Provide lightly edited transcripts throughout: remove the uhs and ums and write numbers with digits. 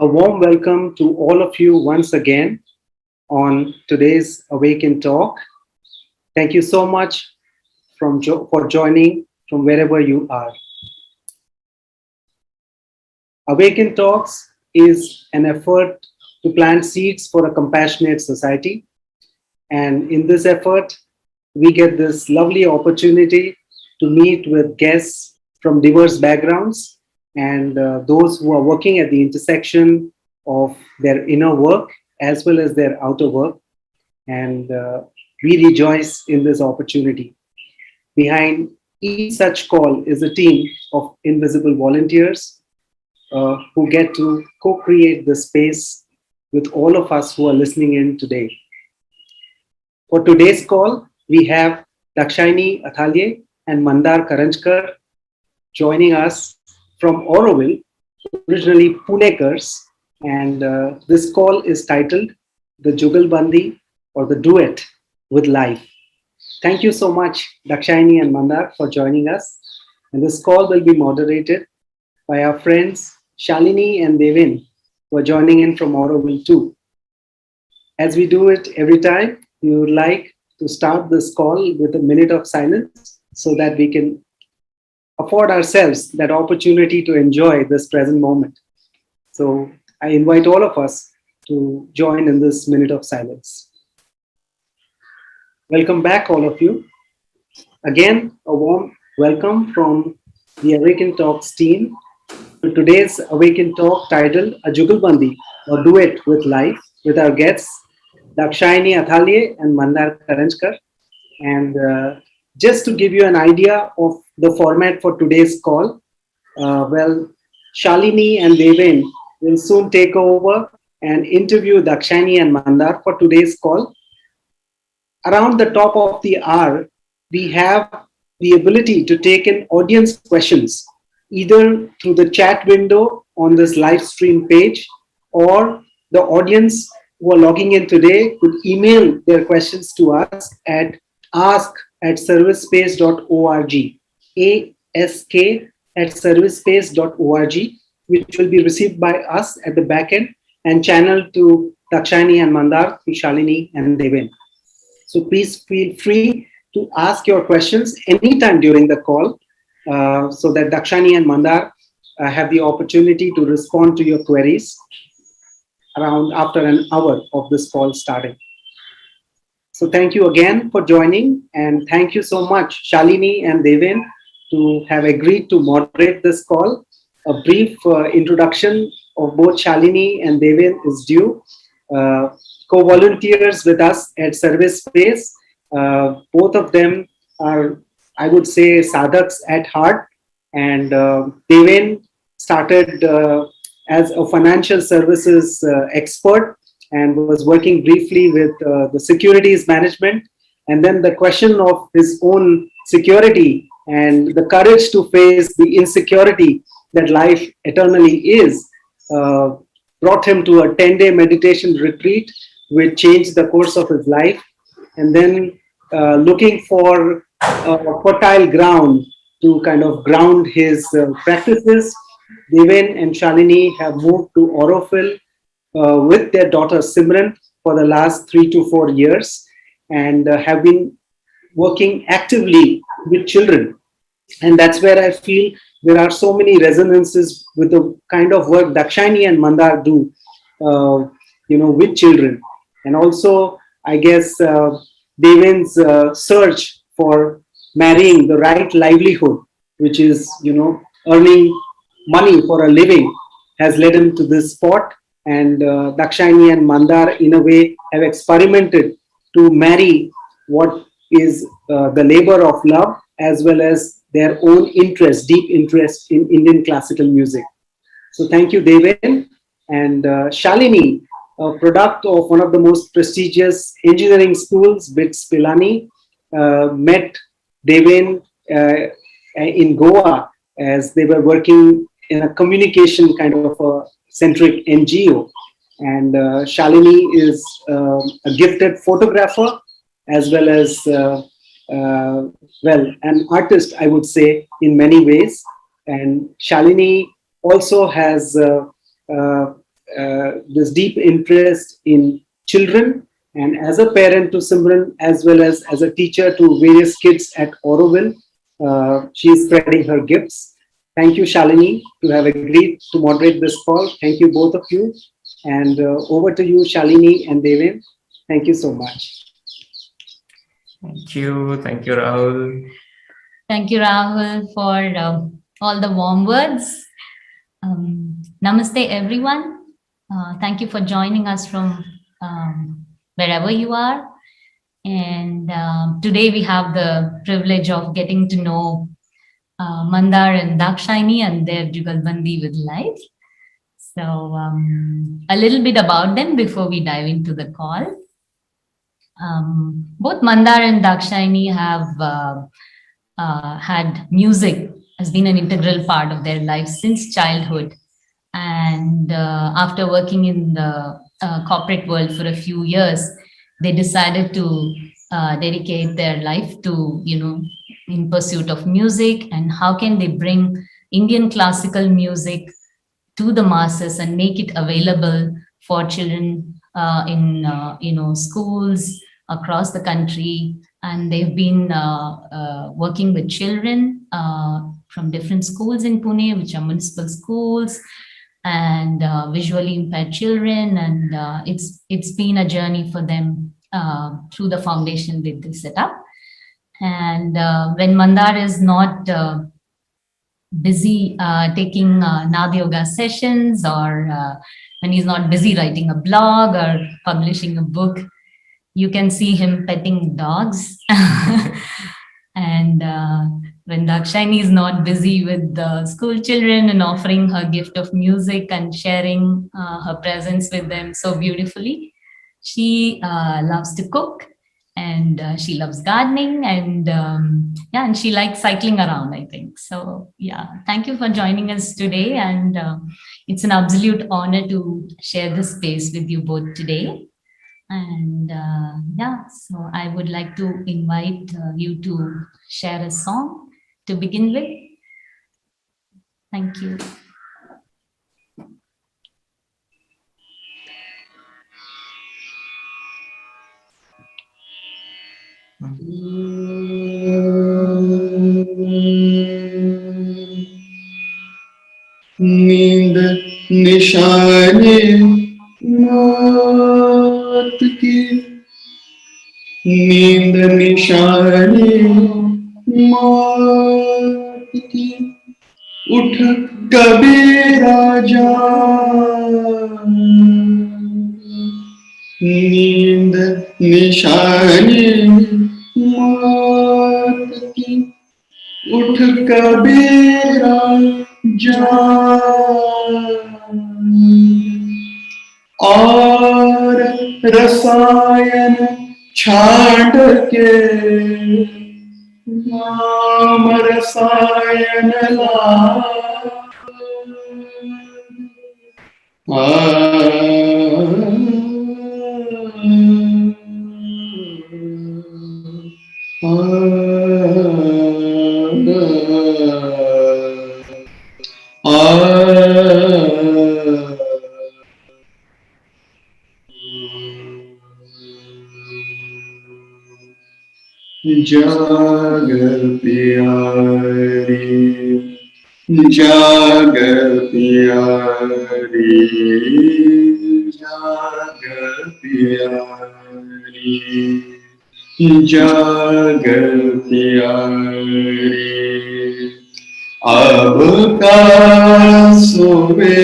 A warm welcome to all of you once again on today's Awaken Talk. Thank you so much for joining from wherever you are. Awaken Talks is an effort to plant seeds for a compassionate society. And in this effort, we get this lovely opportunity to meet with guests from diverse backgrounds and those who are working at the intersection of their inner work as well as their outer work. And we rejoice in this opportunity. Behind each such call is a team of invisible volunteers who get to co create the space with all of us who are listening in today. For today's call, we have Dakshayani and Mandar joining us from Auroville, originally Punekars, and this call is titled The Jugalbandi or the Duet with Life. Thank you so much, Dakshayani and Mandar, for joining us. And this call will be moderated by our friends Shalini and Devin, who are joining in from Auroville too. As we do it every time, we would like to start this call with a minute of silence so that we can afford ourselves that opportunity to enjoy this present moment. So I invite all of us to join in this minute of silence. Welcome back, all of you. Again, a warm welcome from the Awaken Talks team to today's Awaken Talk titled A Jugalbandi or Duet with Life with our guests Dakshayani and Mandar Karanjkar. And just to give you an idea of the format for today's call, Shalini and Devin will soon take over and interview Dakshayani and Mandar for today's call. Around the top of the hour, we have the ability to take in audience questions, either through the chat window on this live stream page, or the audience who are logging in today could email their questions to us at ask@servicespace.org, ask@servicespace.org, which will be received by us at the back end and channeled to Dakshayani and Mandar, to Shalini and Devin. So please feel free to ask your questions anytime during the call so that Dakshayani and Mandar have the opportunity to respond to your queries around after an hour of this call starting. So thank you again for joining, and thank you so much, Shalini and Devin, to have agreed to moderate this call. A brief introduction of both Shalini and Devin is due. Co-volunteers with us at Service Space. Both of them are, I would say, sadhaks at heart, and Devin started as a financial services expert and was working briefly with the securities management. And then the question of his own security and the courage to face the insecurity that life eternally is brought him to a 10-day meditation retreat, which changed the course of his life. And then looking for a fertile ground to kind of ground his practices, Devin and Shalini have moved to Auroville with their daughter Simran for the last 3 to 4 years and have been working actively with children. And that's where I feel there are so many resonances with the kind of work Dakshayani and Mandar do, with children. And also, I guess, Devin's search for marrying the right livelihood, which is, earning money for a living, has led him to this spot. And Dakshayani and Mandar, in a way, have experimented to marry what is the labor of love as well as their own interest, deep interest in Indian classical music. So thank you, Devin. And Shalini, a product of one of the most prestigious engineering schools, BITS Pilani, met Devin in Goa as they were working in a communication kind of a centric NGO. And Shalini is a gifted photographer as well as, an artist, I would say, in many ways. And Shalini also has this deep interest in children, and as a parent to Simran, as well as a teacher to various kids at Auroville, she is spreading her gifts. Thank you, Shalini, to have agreed to moderate this call. Thank you, both of you. And over to you, Shalini and Devin. Thank you so much. Thank you. Thank you, Rahul. Thank you, Rahul, for all the warm words. Namaste, everyone. Thank you for joining us from wherever you are. And today we have the privilege of getting to know Mandar and Dakshayani and their Jugalbandi with life. So a little bit about them before we dive into the call. Both Mandar and Dakshayani have had music has been an integral part of their life since childhood. And after working in the corporate world for a few years, they decided to dedicate their life to, in pursuit of music, and how can they bring Indian classical music to the masses and make it available for children in schools across the country. And they've been working with children from different schools in Pune, which are municipal schools, and visually impaired children. And it's been a journey for them through the foundation that they set up. And when Mandar is not busy taking Naad yoga sessions, or when he's not busy writing a blog or publishing a book, you can see him petting dogs. And when Dakshayani is not busy with the school children and offering her gift of music and sharing her presence with them so beautifully, she loves to cook, and she loves gardening, and and she likes cycling around, I think. So thank you for joining us today, and it's an absolute honor to share this space with you both today. And so I would like to invite you to share a song to begin with. Thank you. नींद निशाने मौत की, नींद निशाने मौत की, उठ कबीरा जाग, नींद निशाने मौत की, उठ कबीरा जाग, और रसायन छांट के नाम रसायन ला, जाग प्यारी, जाग प्यारी, जाग प्यारी, जाग प्यारी, अब का सुबह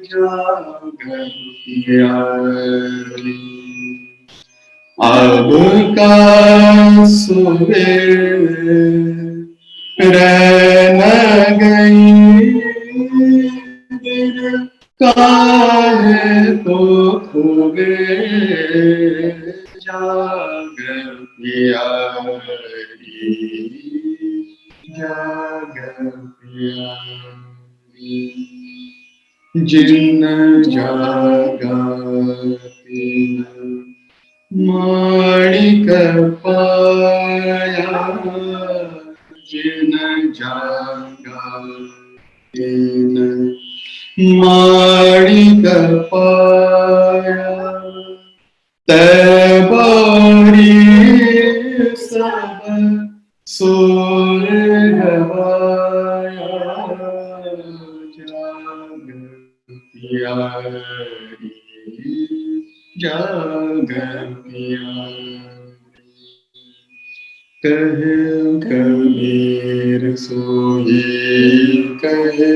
जाग प्यारी, अब का सुबह रह न गई, दिल काहे तो खो गए, जाग प्यारी, जाग प्यारी, जिन जागा तीन माणिक पाया, जिन जागा तीन माणिकपाया तैवारी सब सोर गवाया जाग प्यारी जाग प्यारी कहे कबीर सोई कहे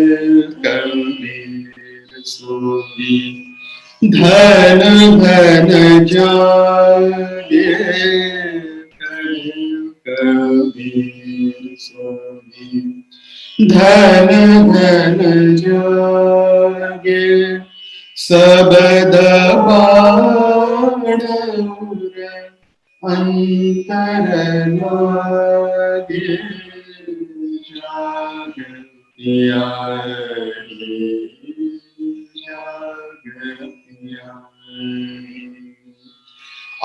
कबीर सोई धन धन जागे कहे कबीर सोई धन धन जागे सबद बाण अंतर लागे जाग प्यारी जाग प्यारी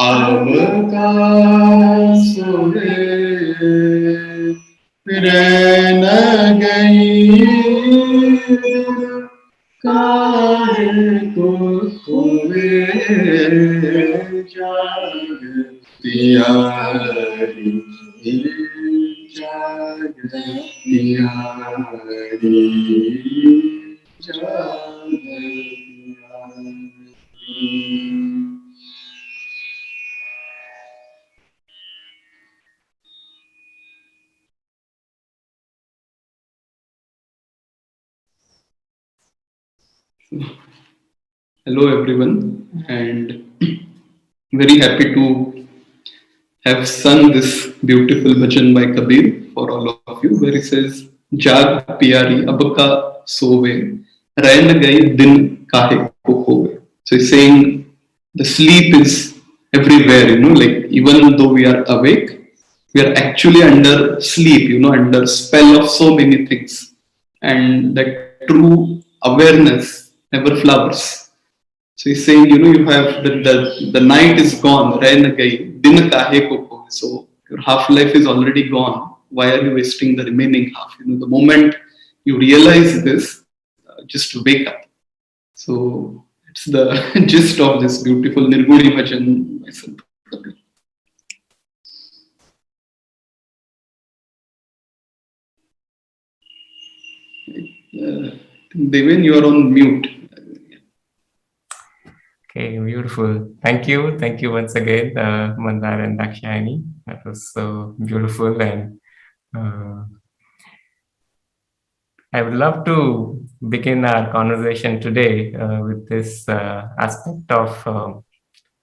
अब का सुरे रन गई काहे को खोए जाग प्यारी जाग प्यारी जाग प्यारी Hello everyone, and very happy to have sung this beautiful bhajan by Kabir for all of you, where he says, Jaag Pyaari abka sove, rain gayi din kahe ko khove. So he's saying the sleep is everywhere, like even though we are awake, we are actually under sleep, under spell of so many things. And that true awareness never flowers. So he's saying, you have the night is gone, rain gayi, din kahe ko khove. So your half life is already gone. Why are you wasting the remaining half? The moment you realize this, just wake up. So it's the gist of this beautiful Nirguni Bhajan by Sant Kabir. Deven, you are on mute. Okay, beautiful. Thank you. Thank you once again, Mandar and Dakshayani. That was so beautiful. And I would love to begin our conversation today with this aspect of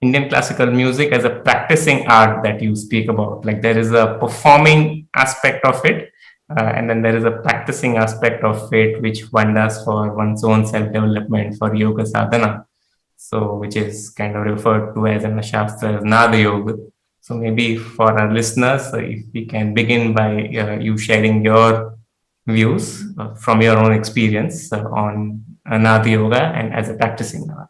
Indian classical music as a practicing art that you speak about. Like there is a performing aspect of it, and then there is a practicing aspect of it, which one does for one's own self-development, for yoga sadhana. So, which is kind of referred to as in the Shastra as Naad Yoga. So, maybe for our listeners, if we can begin by you sharing your views from your own experience on Naad Yoga and as a practicing art.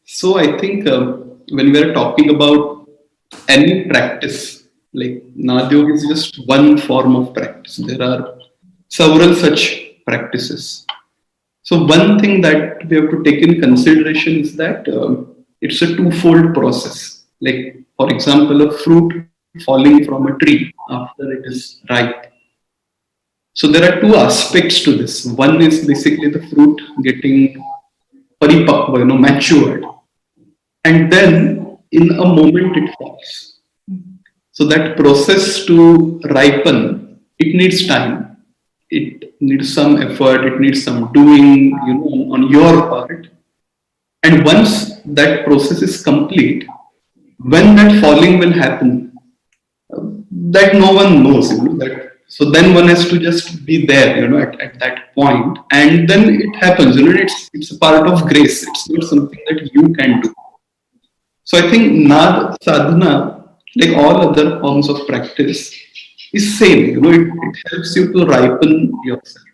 So, I think when we are talking about any practice, like Naad Yoga is just one form of practice. There are several such practices. So one thing that we have to take in consideration is that it's a twofold process. Like, for example, a fruit falling from a tree after it is ripe. So there are two aspects to this. One is basically the fruit getting paripakva, matured. And then in a moment it falls. So that process to ripen, it needs time. It needs some effort, it needs some doing, on your part. And once that process is complete, when that falling will happen, that no one knows, that. So then one has to just be there, at that point, and then it happens. It's a part of grace. It's not something that you can do. So I think Naad sadhana, like all other forms of practice, is same. It helps you to ripen yourself.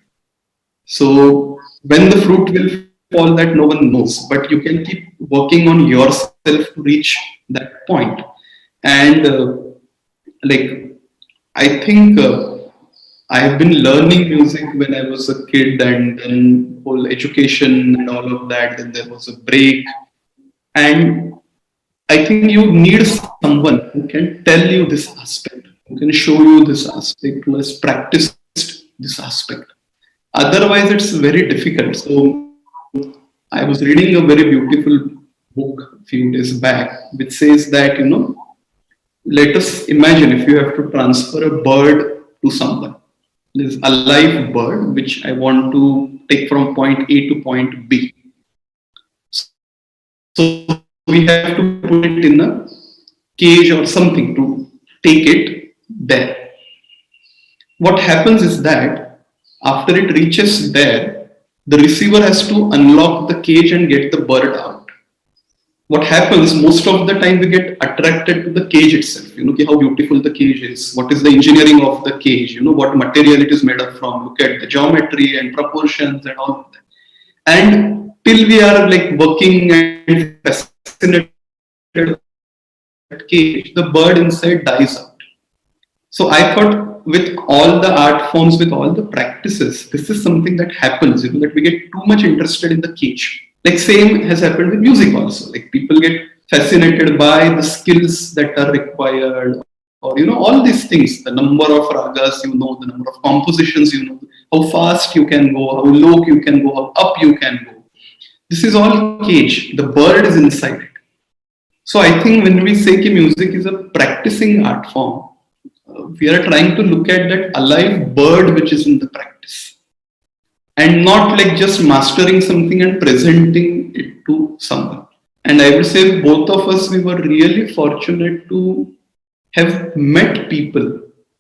So when the fruit will fall, that no one knows, but you can keep working on yourself to reach that point. And like I think I have been learning music when I was a kid, and then whole education and all of that. Then there was a break, and I think you need someone who can tell you this aspect, who can show you this aspect, who has practiced this aspect. Otherwise, it's very difficult. So, I was reading a very beautiful book a few days back, which says that, let us imagine if you have to transfer a bird to someone. There's a live bird which I want to take from point A to point B. So we have to put it in a cage or something to take it there. What happens is that after it reaches there, the receiver has to unlock the cage and get the bird out. What happens most of the time, we get attracted to the cage itself, how beautiful the cage is, what is the engineering of the cage, what material it is made up from, look at the geometry and proportions and all of that. And till we are like working and fascinated with that cage, the bird inside dies out. So I thought with all the art forms, with all the practices, this is something that happens, that we get too much interested in the cage. Like same has happened with music also. Like people get fascinated by the skills that are required, or all these things. The number of ragas, the number of compositions, how fast you can go, how low you can go, how up you can go. This is all cage. The bird is inside it. So I think when we say that music is a practicing art form, we are trying to look at that alive bird which is in the practice. And not like just mastering something and presenting it to someone. And I would say both of us, we were really fortunate to have met people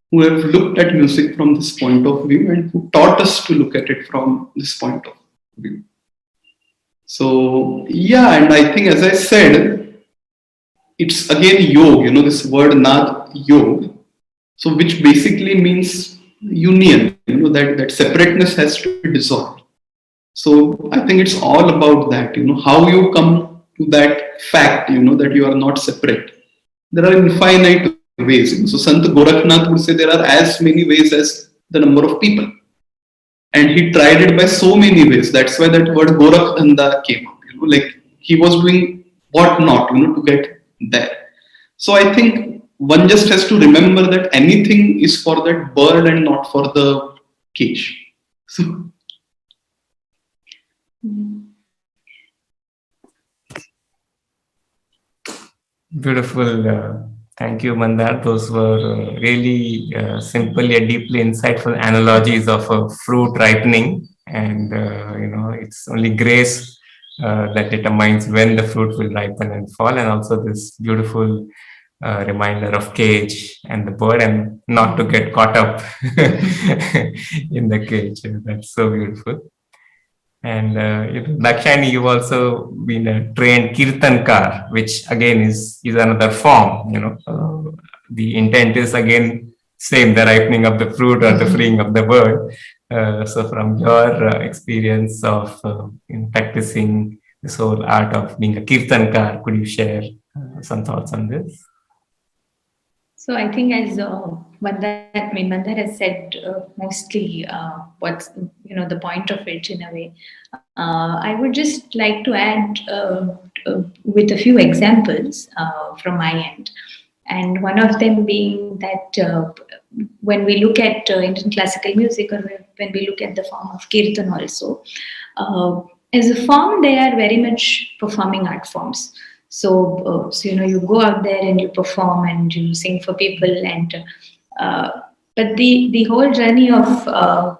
who have looked at music from this point of view and who taught us to look at it from this point of view. So, yeah, and I think as I said, it's again yog, this word Naad, yog. So, which basically means union, that separateness has to be dissolved. So I think it's all about that, how you come to that fact, that you are not separate. There are infinite ways. So Sant Gorakhnath would say there are as many ways as the number of people. And he tried it by so many ways. That's why that word Gorakhdanda came up, like he was doing what not, to get there. So I think one just has to remember that anything is for that bird and not for the cage. So, beautiful. Thank you, Mandar. Those were really simple yet deeply insightful analogies of a fruit ripening. And, it's only grace that determines when the fruit will ripen and fall. And also this beautiful reminder of cage and the bird, and not to get caught up in the cage. That's so beautiful. And Dakshayani, you've also been a trained kirtankar, which again is another form. The intent is again same, the ripening of the fruit or the freeing of the bird. So from your experience of practicing this whole art of being a kirtankar, could you share some thoughts on this? So I think as Mandar has said mostly what's the point of it in a way. I would just like to add with a few examples from my end, and one of them being that when we look at Indian classical music, or when we look at the form of kirtan also, as a form they are very much performing art forms. So you go out there and you perform and you sing for people, and but the whole journey of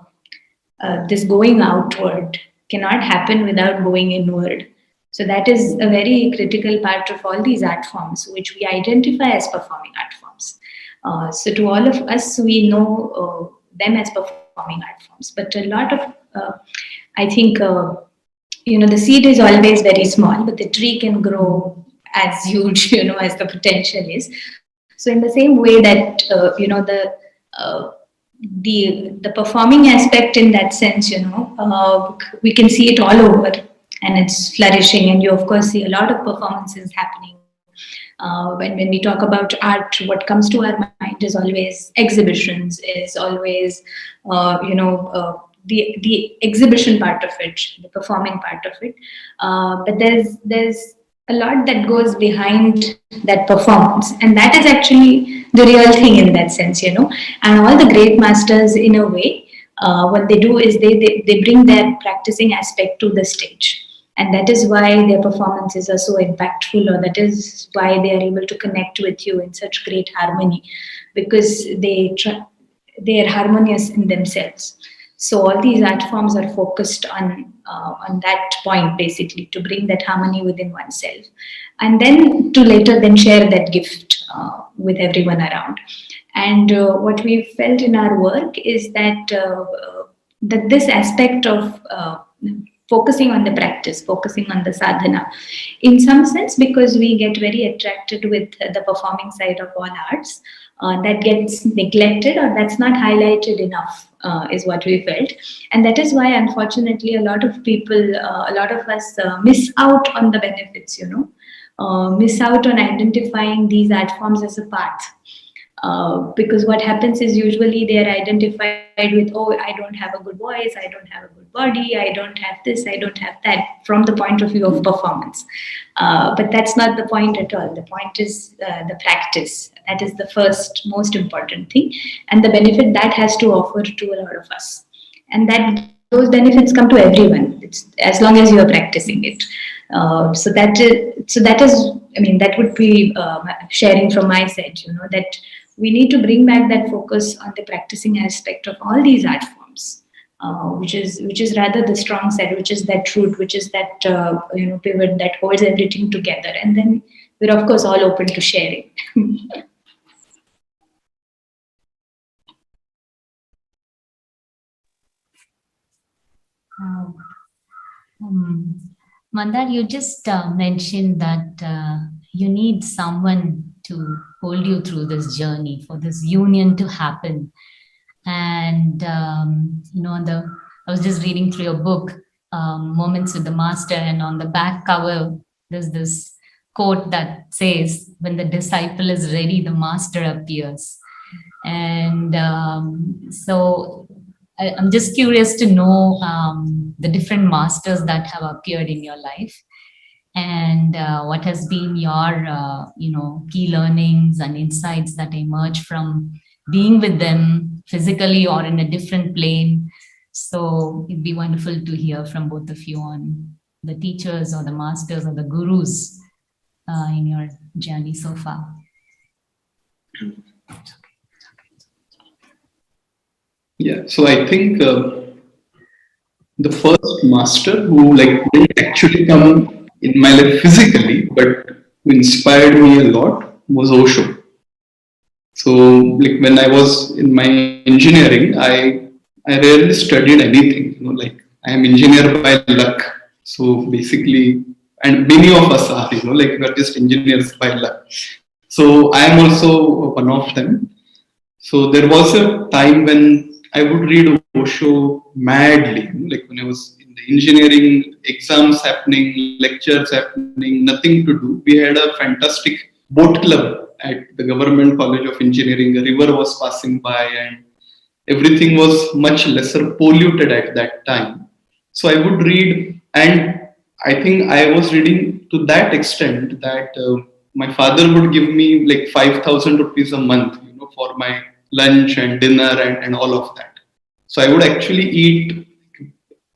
this going outward cannot happen without going inward. So that is a very critical part of all these art forms, which we identify as performing art forms. So to all of us, we know them as performing art forms, but a lot of I think the seed is always very small, but the tree can grow as huge, as the potential is. So in the same way that, the performing aspect in that sense, we can see it all over and it's flourishing. And you of course see a lot of performances happening When we talk about art, what comes to our mind is always exhibitions, is always, the exhibition part of it, the performing part of it. But there's a lot that goes behind that performance, and that is actually the real thing in that sense, And all the great masters, in a way, what they do is they bring their practicing aspect to the stage, and that is why their performances are so impactful, or that is why they are able to connect with you in such great harmony, because they are harmonious in themselves. So all these art forms are focused on that point, basically, to bring that harmony within oneself, and then to later then share that gift with everyone around. And what we felt in our work is that this aspect of focusing on the practice, focusing on the sadhana, in some sense, because we get very attracted with the performing side of all arts, that gets neglected or that's not highlighted enough, is what we felt. And that is why, unfortunately, a lot of people, a lot of us miss out on the benefits, miss out on identifying these art forms as a path. Because what happens is usually they are identified with, oh, I don't have a good voice, I don't have a good body, I don't have this, I don't have that, from the point of view of performance. But that's not the point at all. The point is the practice. That is the first most important thing, and the benefit that has to offer to a lot of us. And that those benefits come to everyone. It's as long as you are practicing it. So that is. I mean, that would be sharing from my side. That we need to bring back that focus on the practicing aspect of all these art forms, which is rather the strong side, which is that root, which is that pivot that holds everything together. And then we're of course all open to sharing. Mandar, you just mentioned that you need someone to hold you through this journey, for this union to happen. And, I was just reading through your book, Moments with the Master, and on the back cover, there's this quote that says, when the disciple is ready, the master appears. And so I'm just curious to know the different masters that have appeared in your life, and what has been your key learnings and insights that emerge from being with them physically or in a different plane. So it'd be wonderful to hear from both of you on the teachers or the masters or the gurus in your journey so far. Yeah, so I think the first master who didn't actually come in my life physically, but who inspired me a lot was Osho. So when I was in my engineering, I rarely studied anything. I am engineer by luck. So basically, and many of us are, we are just engineers by luck. So I am also one of them. So there was a time when I would read Osho madly, when I was in the engineering, exams happening, lectures happening, nothing to do. We had a fantastic boat club at the Government College of Engineering. A river was passing by and everything was much lesser polluted at that time. So I would read, and I think I was reading to that extent that my father would give me 5,000 rupees a month, for my lunch and dinner and all of that. So I would actually eat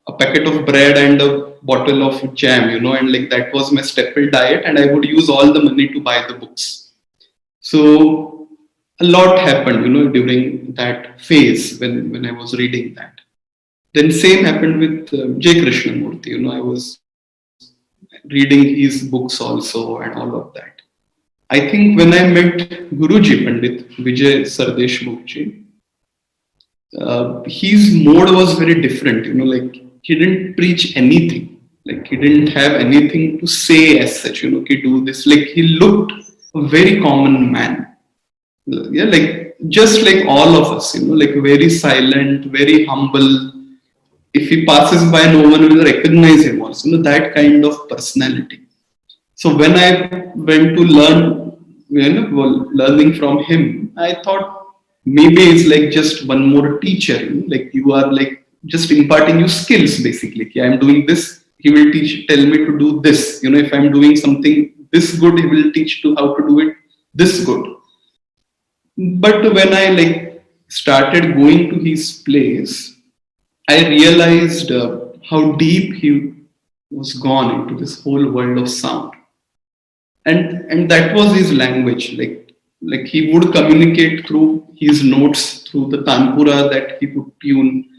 a packet of bread and a bottle of jam, and that was my staple diet, and I would use all the money to buy the books. So a lot happened, during that phase when I was reading that. Then same happened with J. Krishnamurti, I was reading his books also and all of that. I think when I met Guruji Pandit Vijay Sardeshmukhji, his mode was very different. He didn't preach anything. He didn't have anything to say as such. He do this. He looked a very common man. Yeah, just like all of us. Very silent, very humble. If he passes by, no one will recognize him also. That kind of personality. So when I went to learn learning from him, I thought maybe it's like just one more teacher. Like you are like just imparting you skills basically. Okay, I'm doing this, he will tell me to do this. If I'm doing something this good, he will teach to how to do it this good. But when I like started going to his place, I realized how deep he was gone into this whole world of sound, and that was his language. Like he would communicate through his notes, through the tanpura that he would tune,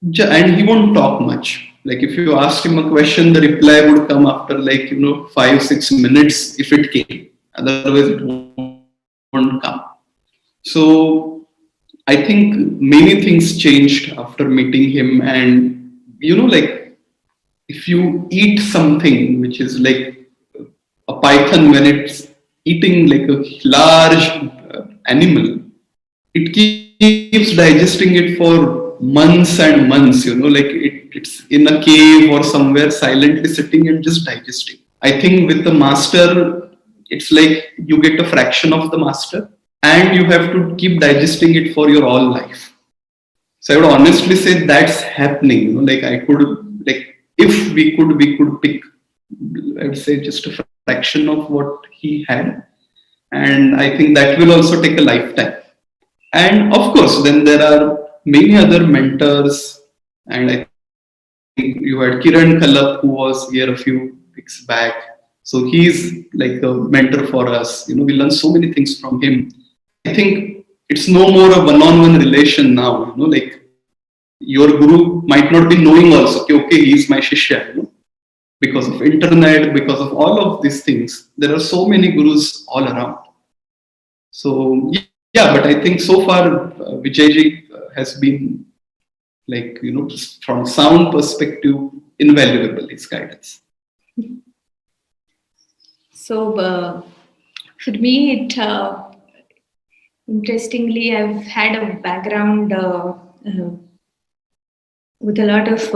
and he won't talk much. Like if you asked him a question, the reply would come after 5-6 minutes if it came. Otherwise, it won't come. So I think many things changed after meeting him, and like if you eat something which is like a python, when it's eating like a large animal, it keeps digesting it for months and months. Like it's in a cave or somewhere silently sitting and just digesting. I think with the master, it's like you get a fraction of the master, and you have to keep digesting it for your whole life. So I would honestly say that's happening. Like I could, like if we could pick, I would say just a fraction of what he had, and I think that will also take a lifetime. And of course, then there are many other mentors, and I think you had Kiran Kalap, who was here a few weeks back. So he's like a mentor for us. We learn so many things from him. I think it's no more a one-on-one relation now. Like your guru might not be knowing also, okay, he's my shishya. Because of internet, because of all of these things, there are so many gurus all around. So yeah, but I think so far Vijayji has been like from sound perspective invaluable, his guidance. So for me, interestingly, I've had a background with a lot of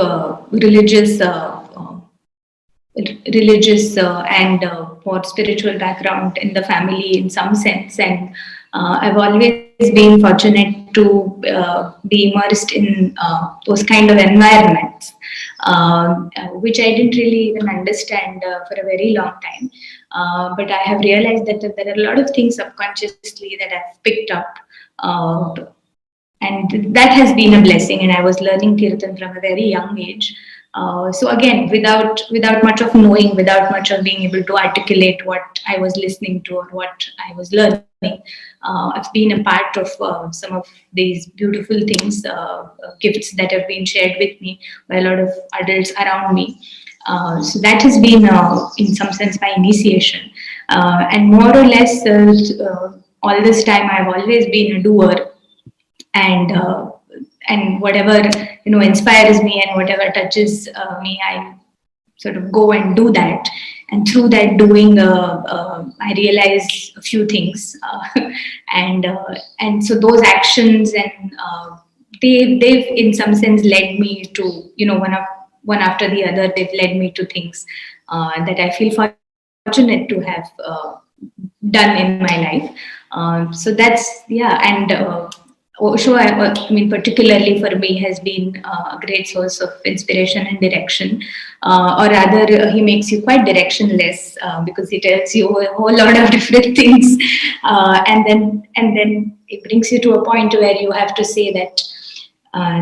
religious and more spiritual background in the family in some sense, and I've always been fortunate to be immersed in those kind of environments, which I didn't really even understand for a very long time. But I have realized that there are a lot of things subconsciously that I've picked up, and that has been a blessing. And I was learning kirtan from a very young age. So again, without much of knowing, without much of being able to articulate what I was listening to or what I was learning, I've been a part of some of these beautiful things, gifts that have been shared with me by a lot of adults around me. So that has been, in some sense, my initiation. And more or less, all this time, I've always been a doer, and whatever inspires me and whatever touches me, I sort of go and do that. And through that doing, I realize a few things, and so those actions and they've in some sense led me to one after the other. They've led me to things that I feel fortunate to have done in my life. So that's and. Osho, I mean, particularly for me, has been a great source of inspiration and direction, or rather, he makes you quite directionless because he tells you a whole lot of different things, and then it brings you to a point where you have to say that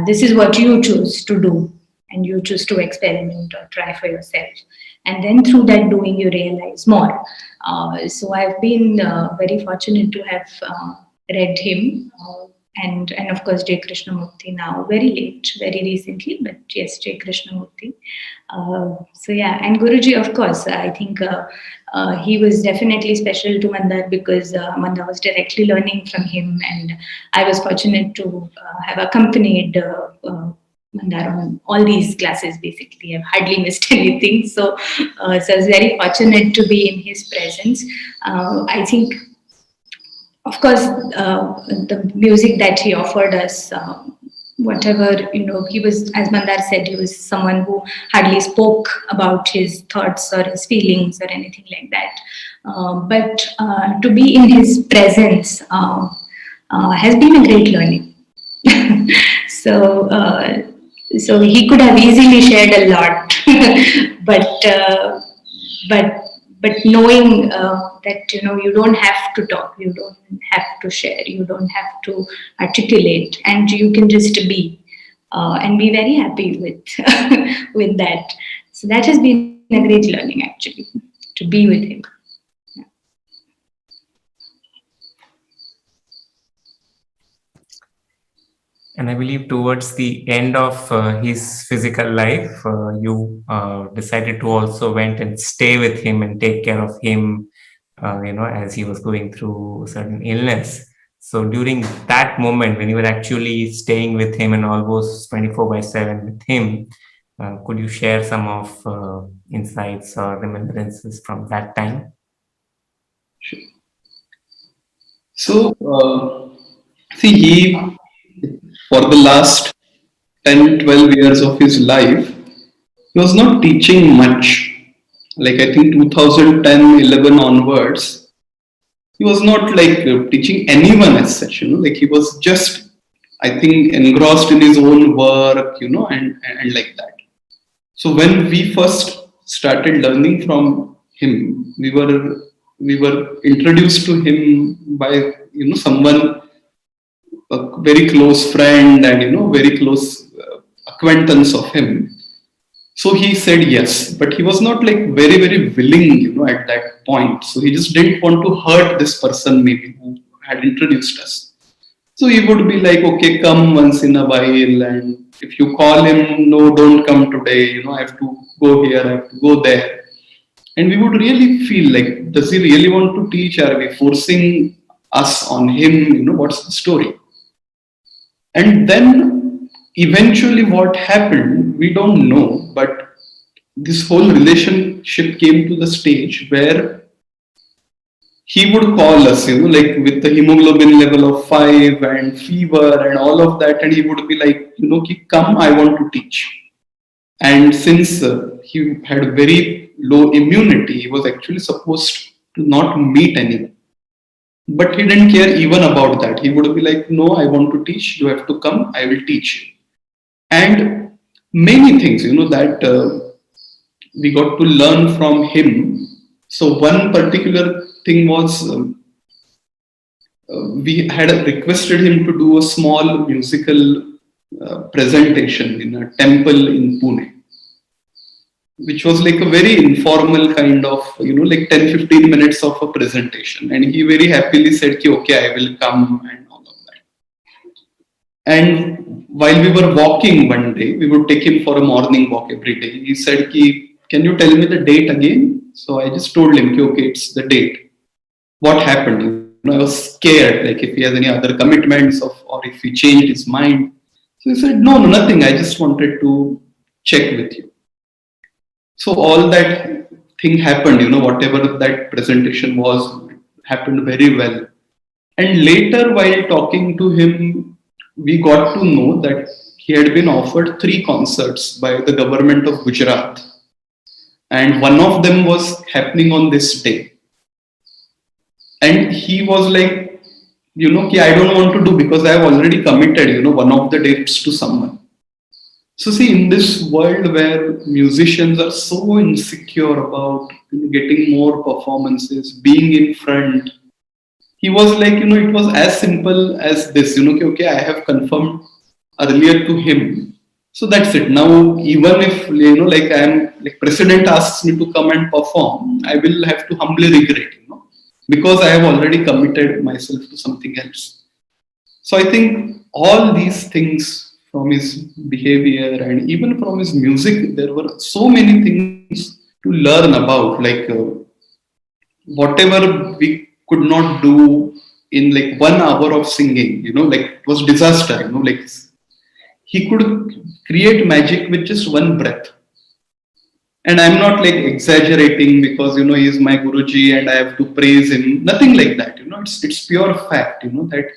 this is what you choose to do, and you choose to experiment or try for yourself, and then through that doing, you realize more. So I've been very fortunate to have read him. And of course, Jai Krishnamurti now, very late, very recently, but yes, Jai Krishnamurti. So yeah, and Guruji, of course, I think he was definitely special to Mandar because Mandar was directly learning from him, and I was fortunate to have accompanied Mandar on all these classes. Basically, I've hardly missed anything. So I was very fortunate to be in his presence. I think. Of course, the music that he offered us, whatever, he was, as Mandar said, he was someone who hardly spoke about his thoughts or his feelings or anything like that. but to be in his presence has been a great learning. so, so he could have easily shared a lot, but but but knowing that you don't have to talk, you don't have to share, you don't have to articulate, and you can just be and be very happy with with that. So that has been a great learning actually, to be with him. And I believe towards the end of his physical life, you decided to also went and stay with him and take care of him, as he was going through certain illness. So during that moment, when you were actually staying with him and almost 24/7 with him, could you share some of insights or remembrances from that time? Sure. So, see, he, for the last 10, 12 years of his life, he was not teaching much. Like, I think 2010, 11 onwards, he was not like teaching anyone as such, like he was just, I think, engrossed in his own work, and like that. So when we first started learning from him, we were introduced to him by someone, a very close friend, and very close acquaintance of him. So he said yes, but he was not like very very willing, at that point. So he just didn't want to hurt this person maybe who had introduced us. So he would be like, okay, come once in a while, and if you call him, no, don't come today. I have to go here, I have to go there. And we would really feel like, does he really want to teach? Are we forcing us on him? What's the story? And then eventually what happened, we don't know, but this whole relationship came to the stage where he would call us, like with the hemoglobin level of 5 and fever and all of that, and he would be like, come, I want to teach. And since he had very low immunity, he was actually supposed to not meet anyone. But he didn't care even about that. He would be like, no, I want to teach, you have to come, I will teach you. And many things, that we got to learn from him. So one particular thing was, we had requested him to do a small musical presentation in a temple in Pune, which was like a very informal kind of, like 10-15 minutes of a presentation. And he very happily said, okay, I will come and all of that. And while we were walking one day, we would take him for a morning walk every day. He said, can you tell me the date again? So I just told him, okay, it's the date. What happened? I was scared, like if he has any other commitments or if he changed his mind. So he said, no, nothing. I just wanted to check with you. So all that thing happened, whatever that presentation was, happened very well. And later, while talking to him, we got to know that he had been offered 3 concerts by the government of Gujarat. And one of them was happening on this day. And he was like, I don't want to do because I have already committed, one of the dates to someone. So see, in this world where musicians are so insecure about getting more performances, being in front, he was like, it was as simple as this, okay, I have confirmed earlier to him. So that's it. Now, even if, like like president asks me to come and perform, I will have to humbly regret, because I have already committed myself to something else. So I think all these things from his behavior and even from his music, there were so many things to learn about, like whatever we could not do in like 1 hour of singing, like it was disaster, like he could create magic with just 1 breath. And I'm not like exaggerating because, he is my Guruji and I have to praise him. Nothing like that, it's pure fact, that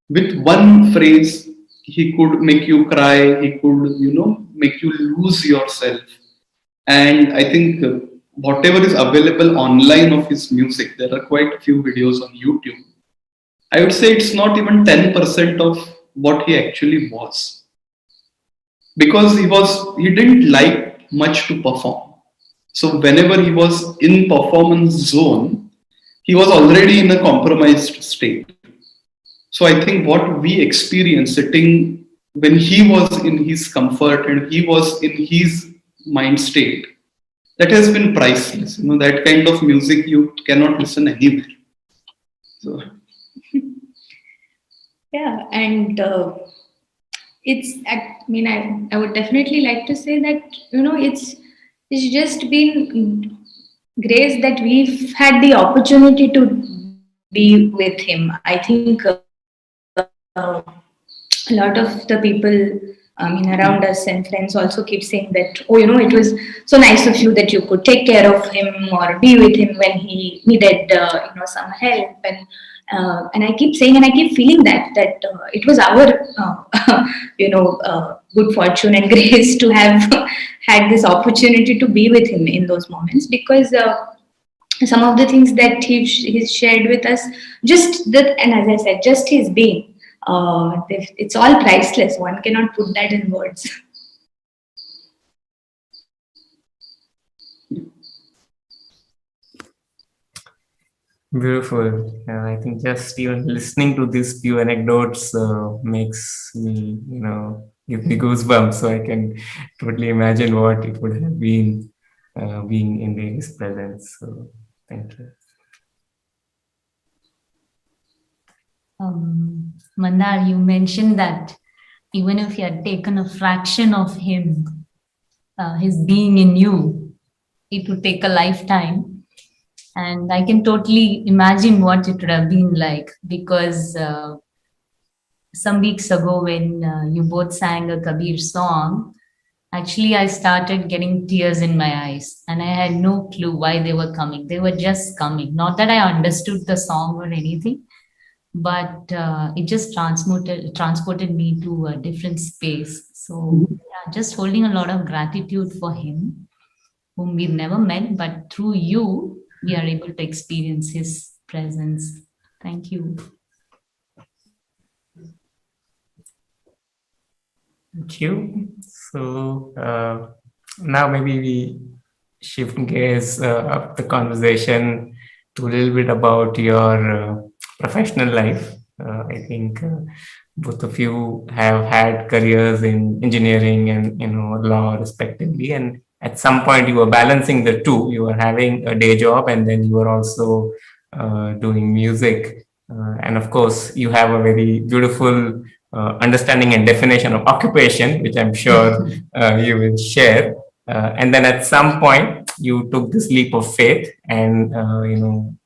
with 1 phrase, he could make you cry, he could, make you lose yourself. And I think whatever is available online of his music, there are quite a few videos on YouTube. I would say it's not even 10% of what he actually was, because he didn't like much to perform. So whenever he was in performance zone, he was already in a compromised state. So I think what we experienced sitting when he was in his comfort and he was in his mind state, that has been priceless. That kind of music you cannot listen anywhere. So Yeah, and I would definitely like to say that, it's just been grace that we've had the opportunity to be with him. I think a lot of the people, around us and friends also keep saying that, oh, it was so nice of you that you could take care of him or be with him when he needed, some help. And I keep saying and I keep feeling that it was our, good fortune and grace to have had this opportunity to be with him in those moments, because some of the things that he's shared with us, just that, and as I said, just his being, it's all priceless. One cannot put that in words. Beautiful. I think just even listening to these few anecdotes makes me, give me goosebumps. So I can totally imagine what it would have been being in his presence. So thank you. Mandar, you mentioned that even if you had taken a fraction of him, his being in you, it would take a lifetime. And I can totally imagine what it would have been like, because some weeks ago when you both sang a Kabir song, actually I started getting tears in my eyes and I had no clue why they were coming. They were just coming. Not that I understood the song or anything, but it just transported me to a different space. So yeah, just holding a lot of gratitude for him, whom we've never met, but through you, we are able to experience his presence. Thank you. Thank you. So now maybe we shift gears of the conversation to a little bit about your professional life. I think both of you have had careers in engineering and law respectively, and at some point you were balancing the two. You were having a day job and then you were also doing music, and of course you have a very beautiful understanding and definition of occupation, which I'm sure you will share. And then at some point, you took this leap of faith and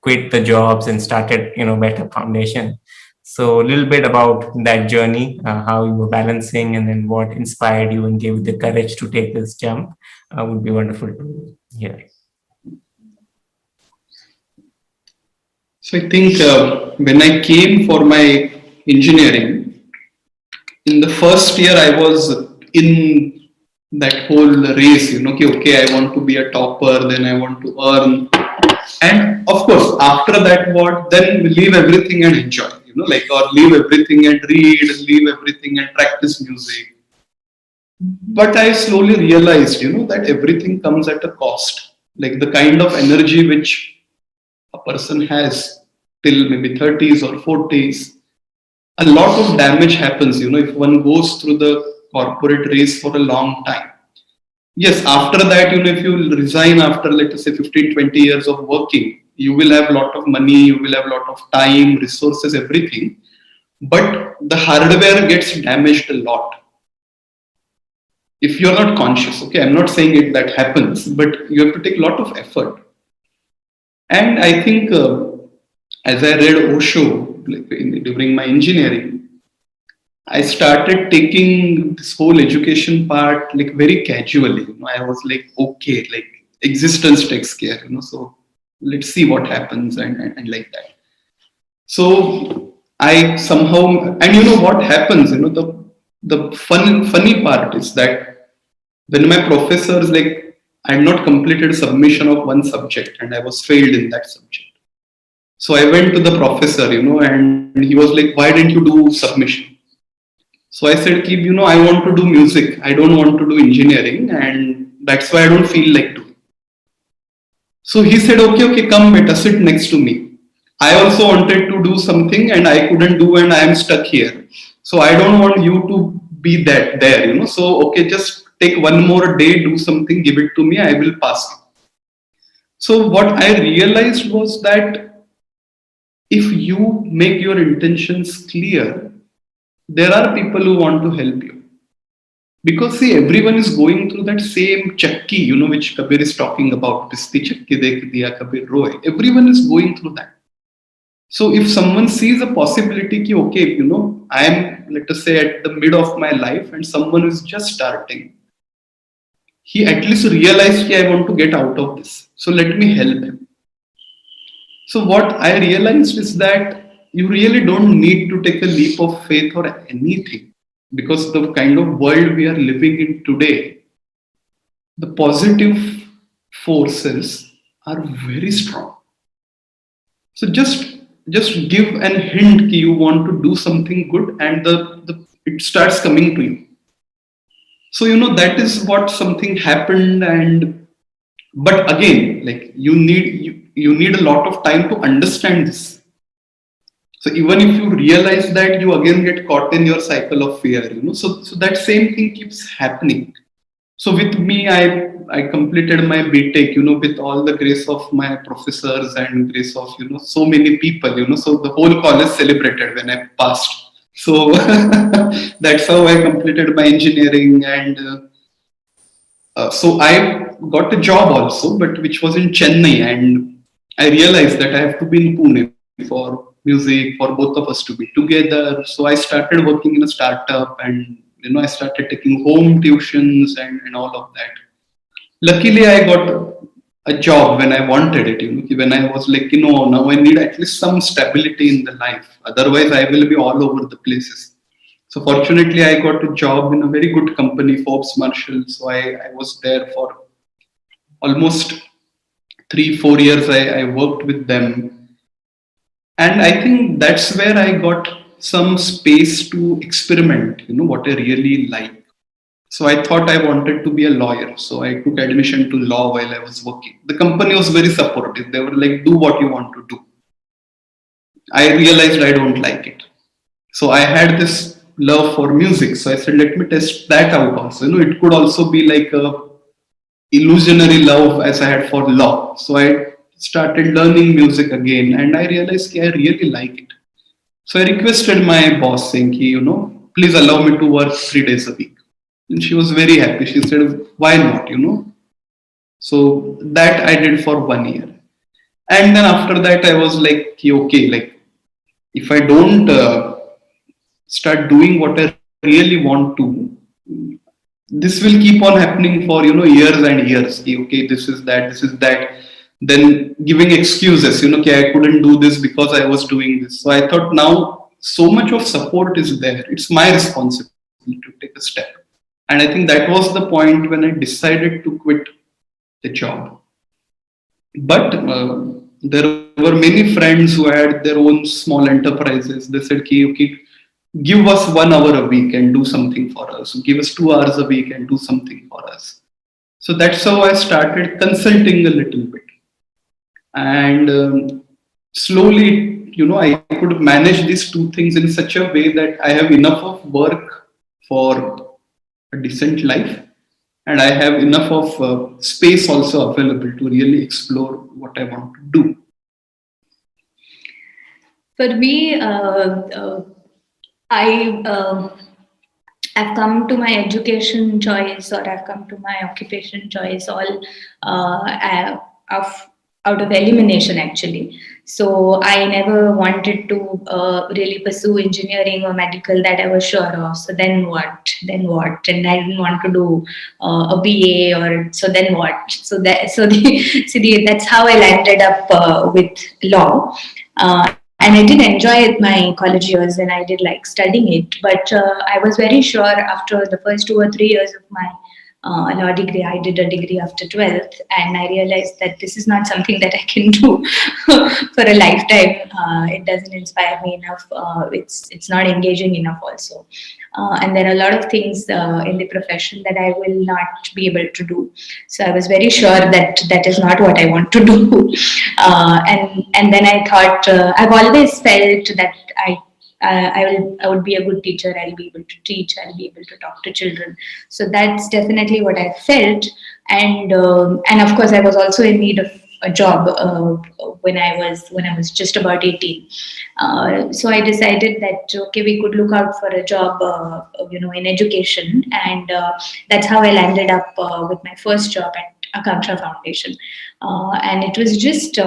quit the jobs and started better foundation. So a little bit about that journey, how you were balancing, and then what inspired you and gave you the courage to take this jump would be wonderful to hear. So I think when I came for my engineering, in the first year I was in that whole race, okay, I want to be a topper, then I want to earn. And of course, after that, then leave everything and enjoy, or leave everything and read, leave everything and practice music. But I slowly realized, that everything comes at a cost. Like the kind of energy which a person has till maybe 30s or 40s, a lot of damage happens, if one goes through the corporate race for a long time. Yes, after that, if you resign after, let us say, 15, 20 years of working, you will have a lot of money, you will have a lot of time, resources, everything. But the hardware gets damaged a lot. If you're not conscious, okay, I'm not saying that happens, but you have to take a lot of effort. And I think as I read Osho during my engineering, I started taking this whole education part very casually. I was like, okay, existence takes care, so let's see what happens and like that. So I somehow, and what happens, the funny part is that when my professors, I had not completed submission of one subject and I was failed in that subject. So I went to the professor, and he was like, why didn't you do submission? So I said, I want to do music. I don't want to do engineering, and that's why I don't feel like doing. So he said, okay, come beta, sit next to me. I also wanted to do something and I couldn't do, and I am stuck here. So I don't want you to be that there, So okay, just take one more day, do something, give it to me, I will pass it. So what I realized was that if you make your intentions clear, there are people who want to help you. Because see, everyone is going through that same chakki, which Kabir is talking about. Pisti chakki dekh diya Kabir roye. Everyone is going through that. So if someone sees a possibility ki, okay, I am, let us say, at the mid of my life and someone is just starting, he at least realized that I want to get out of this. So let me help him. So what I realized is that you really don't need to take a leap of faith or anything, because the kind of world we are living in today, the positive forces are very strong. So just give an hint that you want to do something good, and it starts coming to you. So that is what something happened, but again, like you need a lot of time to understand this. So even if you realize that, you again get caught in your cycle of fear, So that same thing keeps happening. So with me, I completed my BTech, with all the grace of my professors and grace of, so many people, So the whole college celebrated when I passed. So that's how I completed my engineering, and so I got a job also, but which was in Chennai, and I realized that I have to be in Pune for music, for both of us to be together. So I started working in a startup, and I started taking home tuitions and all of that. Luckily, I got a job when I wanted it. When I was like, now I need at least some stability in the life. Otherwise, I will be all over the places. So fortunately, I got a job in a very good company, Forbes Marshall. So I was there for almost 3-4 years. I worked with them. And I think that's where I got some space to experiment, what I really like. So I thought I wanted to be a lawyer. So I took admission to law while I was working. The company was very supportive. They were like, do what you want to do. I realized I don't like it. So I had this love for music. So I said, let me test that out also. It could also be like a illusionary love as I had for law. So I started learning music again, and I realized I really like it. So I requested my boss saying, please allow me to work 3 days a week. And she was very happy. She said, why not, So that I did for 1 year. And then after that, I was like, okay, like if I don't start doing what I really want to, this will keep on happening for, years and years. Okay, this is that. Then giving excuses, okay, I couldn't do this because I was doing this. So I thought now so much of support is there. It's my responsibility to take a step. And I think that was the point when I decided to quit the job. But there were many friends who had their own small enterprises. They said, okay, give us 1 hour a week and do something for us. Give us 2 hours a week and do something for us. So that's how I started consulting a little bit. And slowly, I could manage these two things in such a way that I have enough of work for a decent life, and I have enough of space also available to really explore what I want to do. For me, I've come to my education choice, or I've come to my occupation choice all out of elimination, actually. So I never wanted to really pursue engineering or medical, that I was sure of. So then what? And I didn't want to do a BA, or so then what? That's how I landed up with law. And I did enjoy my college years, and I did like studying it. But I was very sure after the first 2 or 3 years of my law degree. I did a degree after 12th, and I realized that this is not something that I can do for a lifetime. It doesn't inspire me enough. It's not engaging enough also. And there are a lot of things in the profession that I will not be able to do. So I was very sure that that is not what I want to do. And then I thought, I've always felt that I would be a good teacher. I'll be able to teach. I'll be able to talk to children. So that's definitely what I felt. And of course, I was also in need of a job when I was just about 18. So I decided that okay, we could look out for a job, in education, and that's how I landed up with my first job at Akanksha Foundation, and it was just.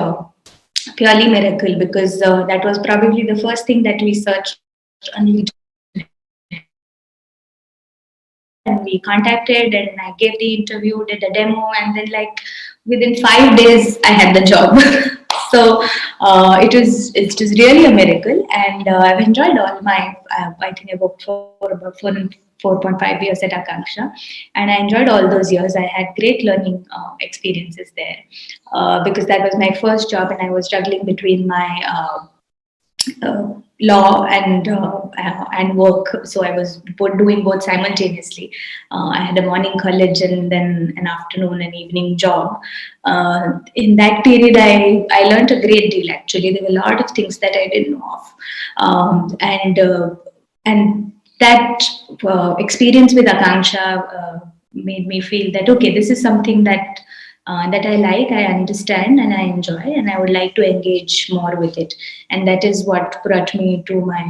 Purely miracle, because that was probably the first thing that we searched on the and we contacted, and I gave the interview, did a demo, and then like within 5 days I had the job. So it's just really a miracle, and I've enjoyed all my. I think I worked for about 4.5 years at Akanksha, and I enjoyed all those years. I had great learning experiences there because that was my first job, and I was juggling between my law and work. So I was doing both simultaneously. I had a morning college and then an afternoon and evening job. In that period, I learned a great deal. Actually, there were a lot of things that I didn't know of, and that experience with Akanksha made me feel that okay, this is something that I like, I understand, and I enjoy, and I would like to engage more with it. And that is what brought me to my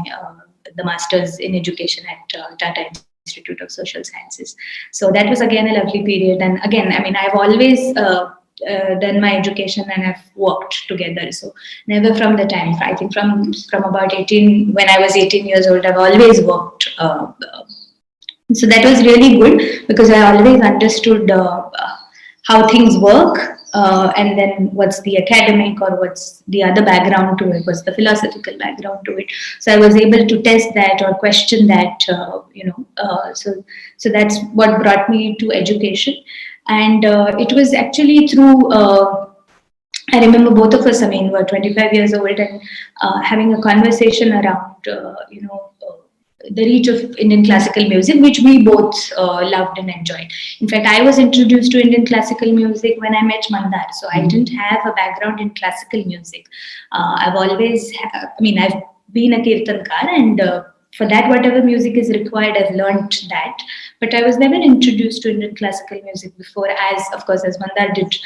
the Masters in Education at Tata Institute of Social Sciences. So that was again a lovely period. And again, I mean, I've always done my education and I've worked together. So never from the time, I think from about 18, when I was 18 years old, I've always worked. So that was really good because I always understood how things work, and then what's the academic or what's the other background to it, what's the philosophical background to it. So I was able to test that or question that, so that's what brought me to education. And it was actually through, I remember both of us, I mean, were 25 years old and having a conversation around, the reach of Indian classical music, which we both loved and enjoyed. In fact, I was introduced to Indian classical music when I met Mandar. So I didn't have a background in classical music. I've been a kirtankar, and for that, whatever music is required, I've learned that. But I was never introduced to Indian classical music before, as of course as Mandar did,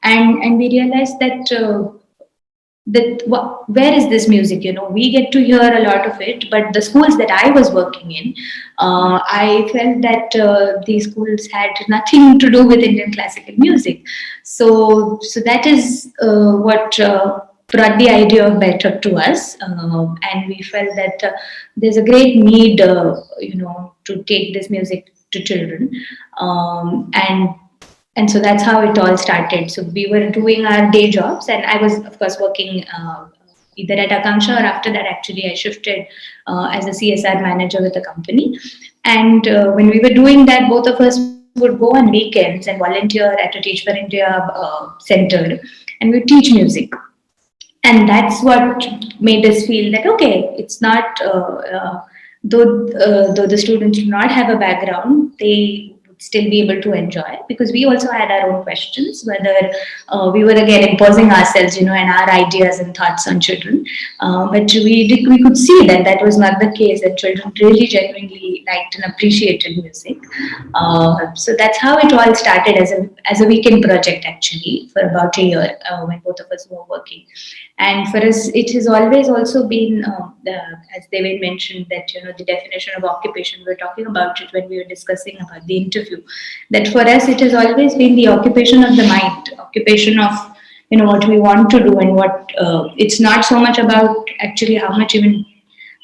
and we realized that. Where is this music? We get to hear a lot of it, but the schools that I was working in, I felt that these schools had nothing to do with Indian classical music. So that is what brought the idea of Better to us, and we felt that there's a great need, to take this music to children, and so that's how it all started. So we were doing our day jobs, and I was, of course, working either at Akanksha or after that, actually, I shifted as a CSR manager with a company. And when we were doing that, both of us would go on weekends and volunteer at a Teach for India center, and we teach music. And that's what made us feel that, okay, it's not, though the students do not have a background, they still be able to enjoy, because we also had our own questions, whether we were again imposing ourselves, and our ideas and thoughts on children. But we could see that was not the case, that children really genuinely liked and appreciated music. So that's how it all started as a weekend project, actually, for about a year when both of us were working. And for us, it has always also been, as Devin mentioned, that the definition of occupation, we were talking about it when we were discussing about the interview, that for us it has always been the occupation of the mind, occupation of what we want to do, and what it's not so much about actually how much even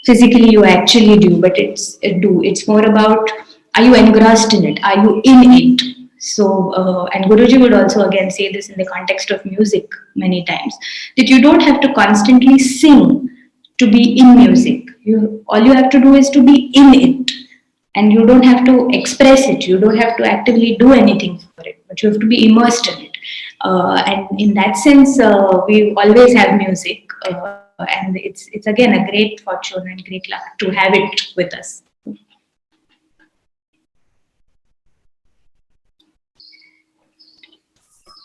physically you actually do, but it's more about, are you engrossed in it, are you in it? So, and Guruji would also again say this in the context of music many times, that you don't have to constantly sing to be in music. All you have to do is to be in it. and you don't have to express it, you don't have to actively do anything for it, but you have to be immersed in it. And in that sense, we always have music, and it's again a great fortune and great luck to have it with us.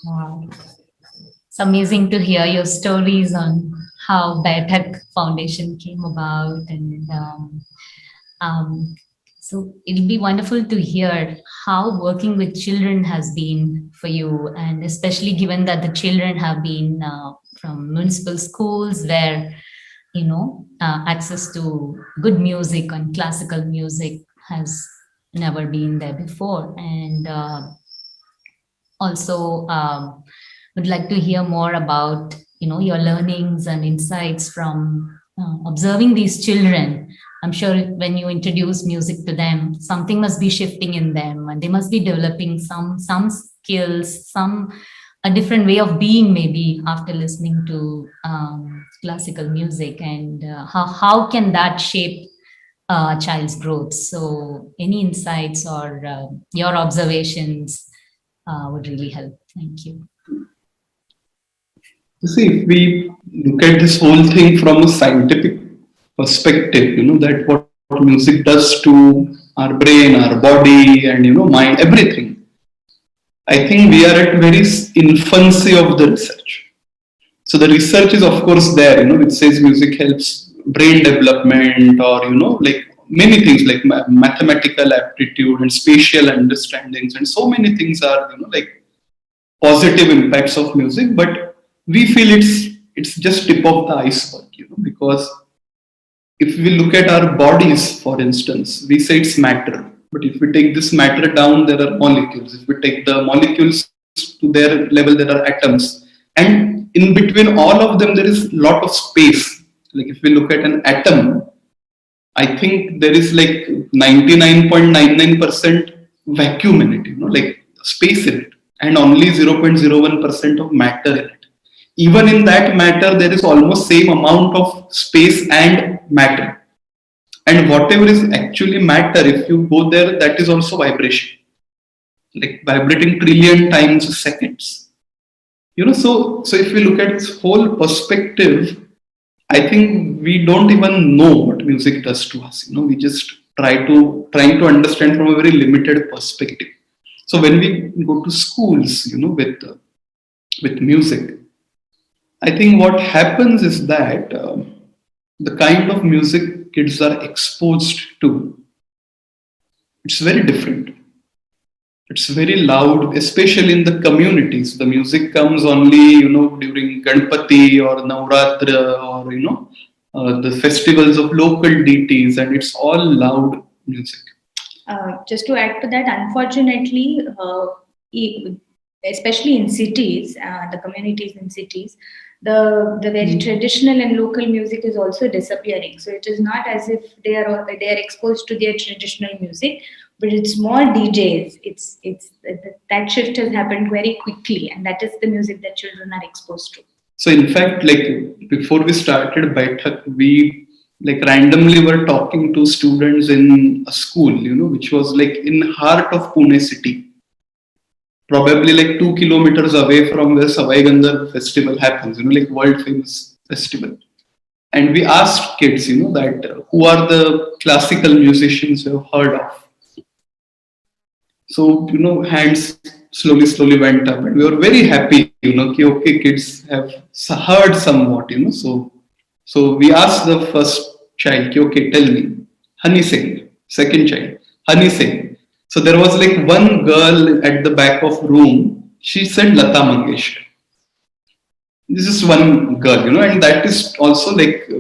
Wow. It's amazing to hear your stories on how Baitak Foundation came about, and so it'll be wonderful to hear how working with children has been for you, and especially given that the children have been from municipal schools where access to good music and classical music has never been there before, and also would like to hear more about your learnings and insights from observing these children. I'm sure when you introduce music to them, something must be shifting in them, and they must be developing some skills, a different way of being, maybe after listening to classical music, and how can that shape a child's growth? So, any insights or your observations would really help. Thank you. See, if we look at this whole thing from a scientific perspective, that what music does to our brain, our body, and mind, everything. I think we are at very infancy of the research. So the research is of course there, which says music helps brain development, or like many things like mathematical aptitude and spatial understandings, and so many things are like positive impacts of music. But we feel it's just tip of the iceberg, because if we look at our bodies, for instance, we say it's matter. But if we take this matter down, there are molecules. If we take the molecules to their level, there are atoms. And in between all of them, there is a lot of space. Like if we look at an atom, I think there is like 99.99% vacuum in it, like space in it, and only 0.01% of matter in it. Even in that matter, there is almost same amount of space and matter. And whatever is actually matter, if you go there, that is also vibration, like vibrating trillion times a seconds. So if we look at this whole perspective, I think we don't even know what music does to us. We just trying to understand from a very limited perspective. So when we go to schools, with music, I think what happens is that the kind of music kids are exposed to, it's very different. It's very loud, especially in the communities. The music comes only, during Ganpati or Navratra, or, the festivals of local deities, and it's all loud music. Just to add to that, unfortunately, especially in cities, the communities in cities, the very traditional and local music is also disappearing. So it is not as if they are exposed to their traditional music, but it's more DJs. It's that shift has happened very quickly, and that is the music that children are exposed to. So in fact, like before we started Baitak, we like randomly were talking to students in a school, which was like in heart of Pune city, probably like 2 kilometers away from where Savai Gandhar festival happens, like world famous festival. And we asked kids, that who are the classical musicians you have heard of. So, hands slowly went up, and we were very happy, okay, kids have heard somewhat, So we asked the first child, okay, tell me, Honey Singh. Second child, Honey Singh. So there was like one girl at the back of room, she said Lata Mangeshkar. This is one girl, and that is also like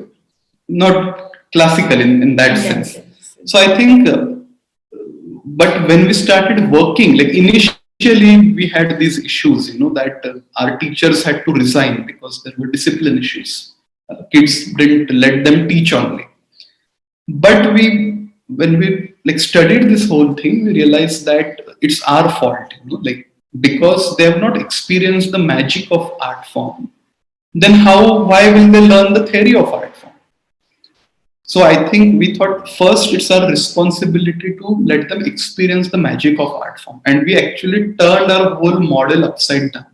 not classical in that sense. So I think, but when we started working, like initially we had these issues, that our teachers had to resign because there were discipline issues. Kids didn't let them teach only. But when we like studied this whole thing, we realized that it's our fault, like because they have not experienced the magic of art form. Then why will they learn the theory of art form? So I think we thought first it's our responsibility to let them experience the magic of art form. And we actually turned our whole model upside down.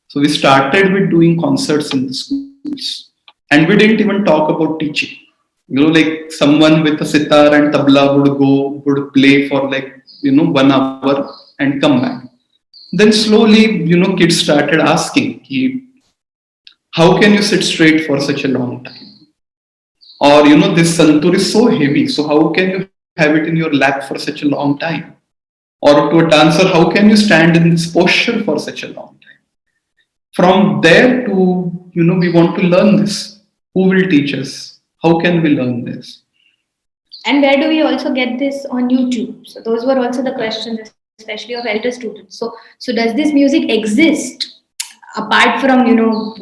So we started with doing concerts in the schools. And we didn't even talk about teaching. Like someone with a sitar and tabla would play for 1 hour and come back. Then slowly, kids started asking, how can you sit straight for such a long time? Or, this santur is so heavy, so how can you have it in your lap for such a long time? Or to a dancer, how can you stand in this posture for such a long time? From there to, we want to learn this. Who will teach us? How can we learn this? And where do we also get this on YouTube? So those were also the questions, especially of elder students. So does this music exist apart from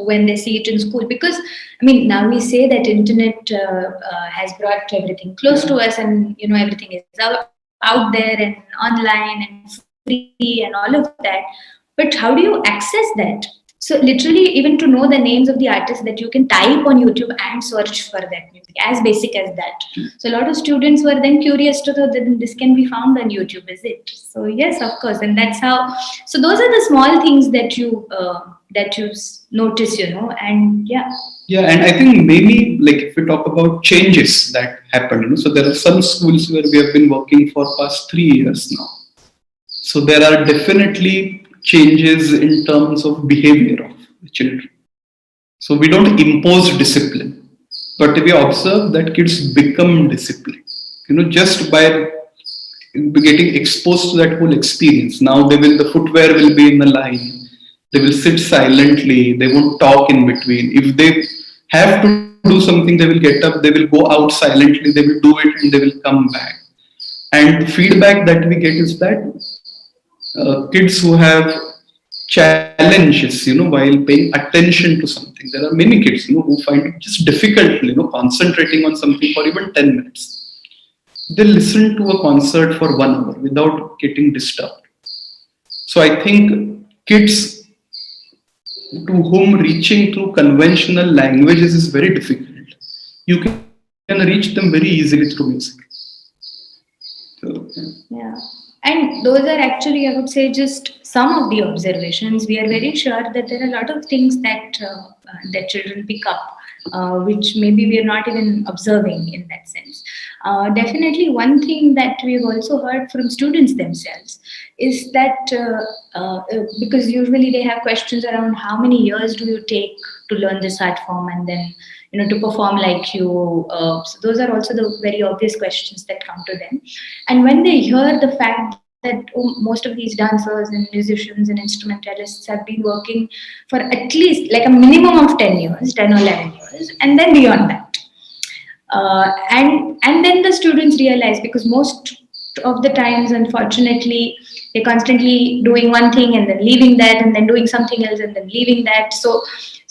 when they see it in school? Because now we say that internet has brought everything close to us, and everything is out there and online and free and all of that. But how do you access that? So literally, even to know the names of the artists that you can type on YouTube and search for that music, as basic as that. So a lot of students were then curious to know that this can be found on YouTube, is it? So yes, of course, and that's how. So those are the small things that you notice, and yeah. Yeah, and I think maybe if we talk about changes that happened, so there are some schools where we have been working for past 3 years now. So there are definitely changes in terms of behavior of the children. So we don't impose discipline, but we observe that kids become disciplined, just by getting exposed to that whole experience. Now the footwear will be in a line. They will sit silently. They won't talk in between. If they have to do something, they will get up. They will go out silently. They will do it and they will come back. And feedback that we get is that kids who have challenges, while paying attention to something. There are many kids, who find it just difficult, concentrating on something for even 10 minutes. They listen to a concert for 1 hour without getting disturbed. So I think kids to whom reaching through conventional languages is very difficult, you can reach them very easily through music. So, yeah. And those are actually, I would say, just some of the observations. We are very sure that there are a lot of things that that children pick up, which maybe we are not even observing in that sense. Definitely, one thing that we've also heard from students themselves is that because usually they have questions around how many years do you take to learn this art form and then to perform like you. So those are also the very obvious questions that come to them. And when they hear the fact that most of these dancers and musicians and instrumentalists have been working for at least like a minimum of 10 years, 10 or 11 years, and then beyond that. And then the students realize, because most of the times, unfortunately, they're constantly doing one thing and then leaving that and then doing something else and then leaving that. So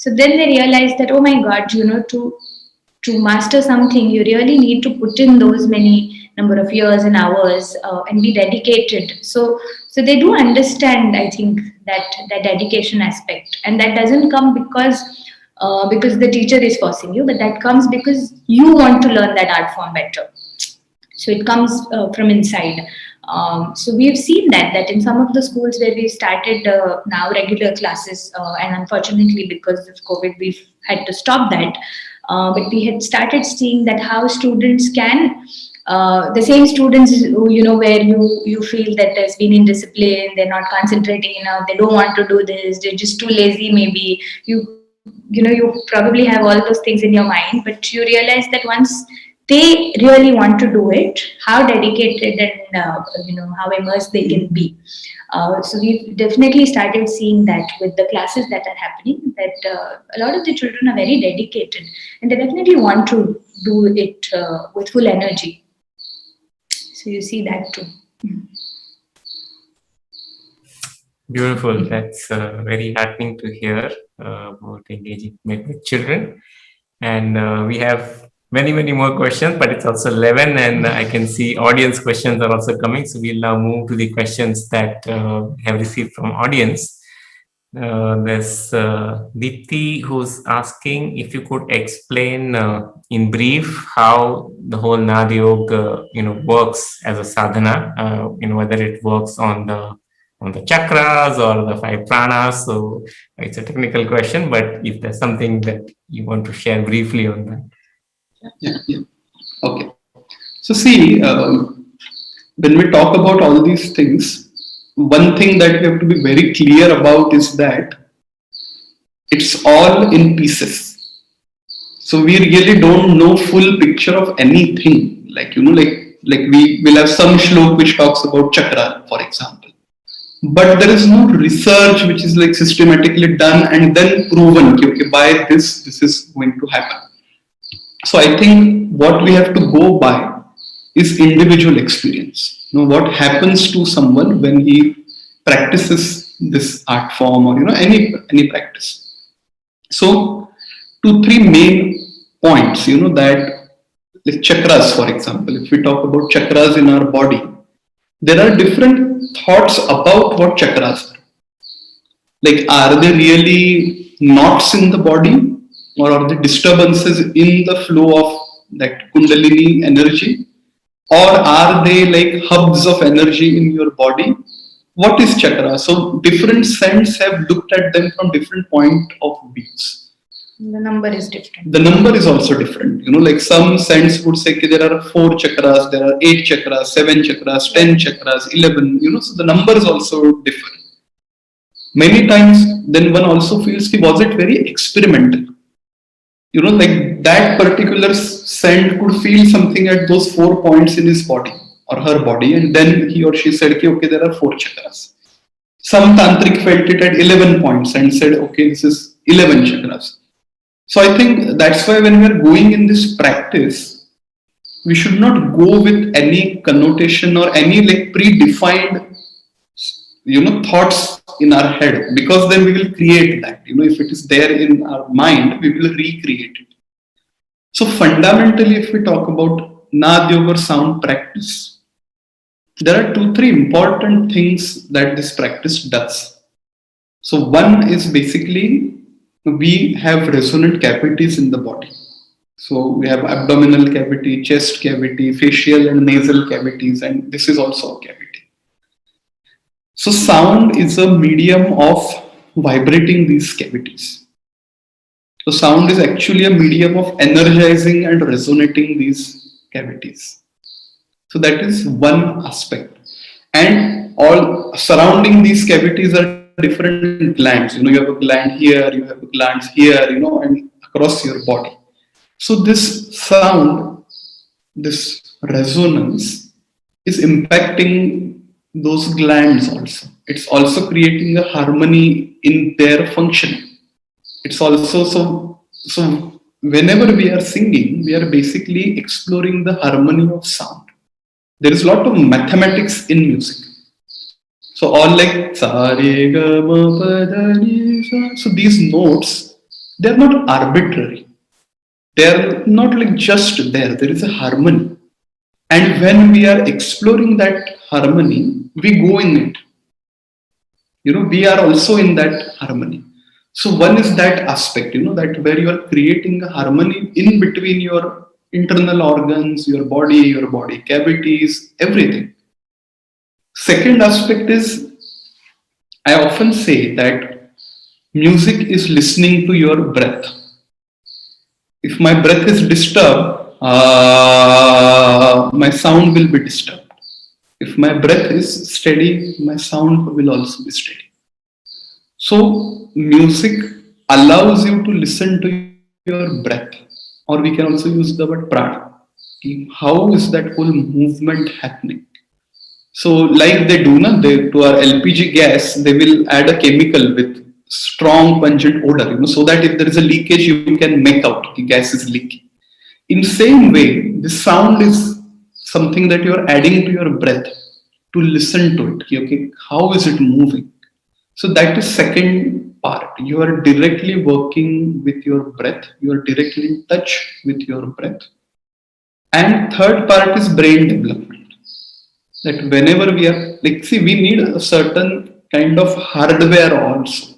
then they realize that, oh my God, to master something, you really need to put in those many number of years and hours and be dedicated. So they do understand, I think, that dedication aspect, and that doesn't come because the teacher is forcing you, but that comes because you want to learn that art form better. So it comes from inside. So we've seen that in some of the schools where we started now regular classes, and unfortunately because of COVID we've had to stop that. But we had started seeing that how students can, the same students where you feel that there's been indiscipline, they're not concentrating enough, they don't want to do this, they're just too lazy, maybe you probably have all those things in your mind, but you realize that once they really want to do it, how dedicated and how immersed they can be. So we've definitely started seeing that with the classes that are happening, that a lot of the children are very dedicated and they definitely want to do it with full energy. So you see that too. Beautiful. That's very heartening to hear about engaging with children. And we have many more questions, but it's also 11 and I can see audience questions are also coming. So we'll now move to the questions that have received from audience. There's Deepthi who's asking if you could explain in brief how the whole Naad Yoga, works as a sadhana, whether it works on the chakras or the five pranas. So it's a technical question, but if there's something that you want to share briefly on that. Yeah. Okay. So see, when we talk about all these things, one thing that we have to be very clear about is that it's all in pieces. So we really don't know full picture of anything. Like we will have some shlok which talks about chakra, for example. But there is no research which is like systematically done and then proven, okay, by this is going to happen. So I think what we have to go by is individual experience. What happens to someone when he practices this art form or any practice. So 2-3 main points, that like chakras, for example, if we talk about chakras in our body, there are different thoughts about what chakras are. Like, are they really knots in the body, or are they disturbances in the flow of that Kundalini energy, or are they like hubs of energy in your body? What is chakra? So different saints have looked at them from different point of views. The number is different. The number is also different. Like some saints would say that there are 4 chakras, there are 8 chakras, 7 chakras, 10 chakras, 11. So the numbers also differ. Many times, then one also feels, was it very experimental? Like that particular saint could feel something at those 4 points in his body or her body, and then he or she said, okay, there are 4 chakras. Some tantric felt it at 11 points and said, okay, this is 11 chakras. So I think that's why when we are going in this practice, we should not go with any connotation or any like predefined, thoughts in our head, because then we will create that. If it is there in our mind, we will recreate it. So fundamentally, if we talk about Naad Yoga sound practice, there are 2-3 important things that this practice does. So one is basically we have resonant cavities in the body. So we have abdominal cavity, chest cavity, facial and nasal cavities, and this is also a cavity. So sound is a medium of vibrating these cavities. So sound is actually a medium of energizing and resonating these cavities. So that is one aspect. And all surrounding these cavities are different glands. You have a gland here, you have glands here, and across your body. So this sound, this resonance is impacting those glands also. It's also creating a harmony in their function. It's also so whenever we are singing, we are basically exploring the harmony of sound. There is a lot of mathematics in music. So all like sa re ga ma pa da ni sa. So these notes, they are not arbitrary. They are not like just there. There is a harmony. And when we are exploring that harmony, we go in it. We are also in that harmony. So one is that aspect, that where you are creating a harmony in between your internal organs, your body cavities, everything. Second aspect is, I often say that music is listening to your breath. If my breath is disturbed, my sound will be disturbed. If my breath is steady, my sound will also be steady. So music allows you to listen to your breath, or we can also use the word prana. How is that whole movement happening? So like they do, to our LPG gas, they will add a chemical with strong pungent odor, so that if there is a leakage, you can make out the gas is leaking. In same way, the sound is something that you are adding to your breath to listen to it. Okay, how is it moving? So that is second part. You are directly working with your breath. You are directly in touch with your breath. And third part is brain development. That whenever we are we need a certain kind of hardware also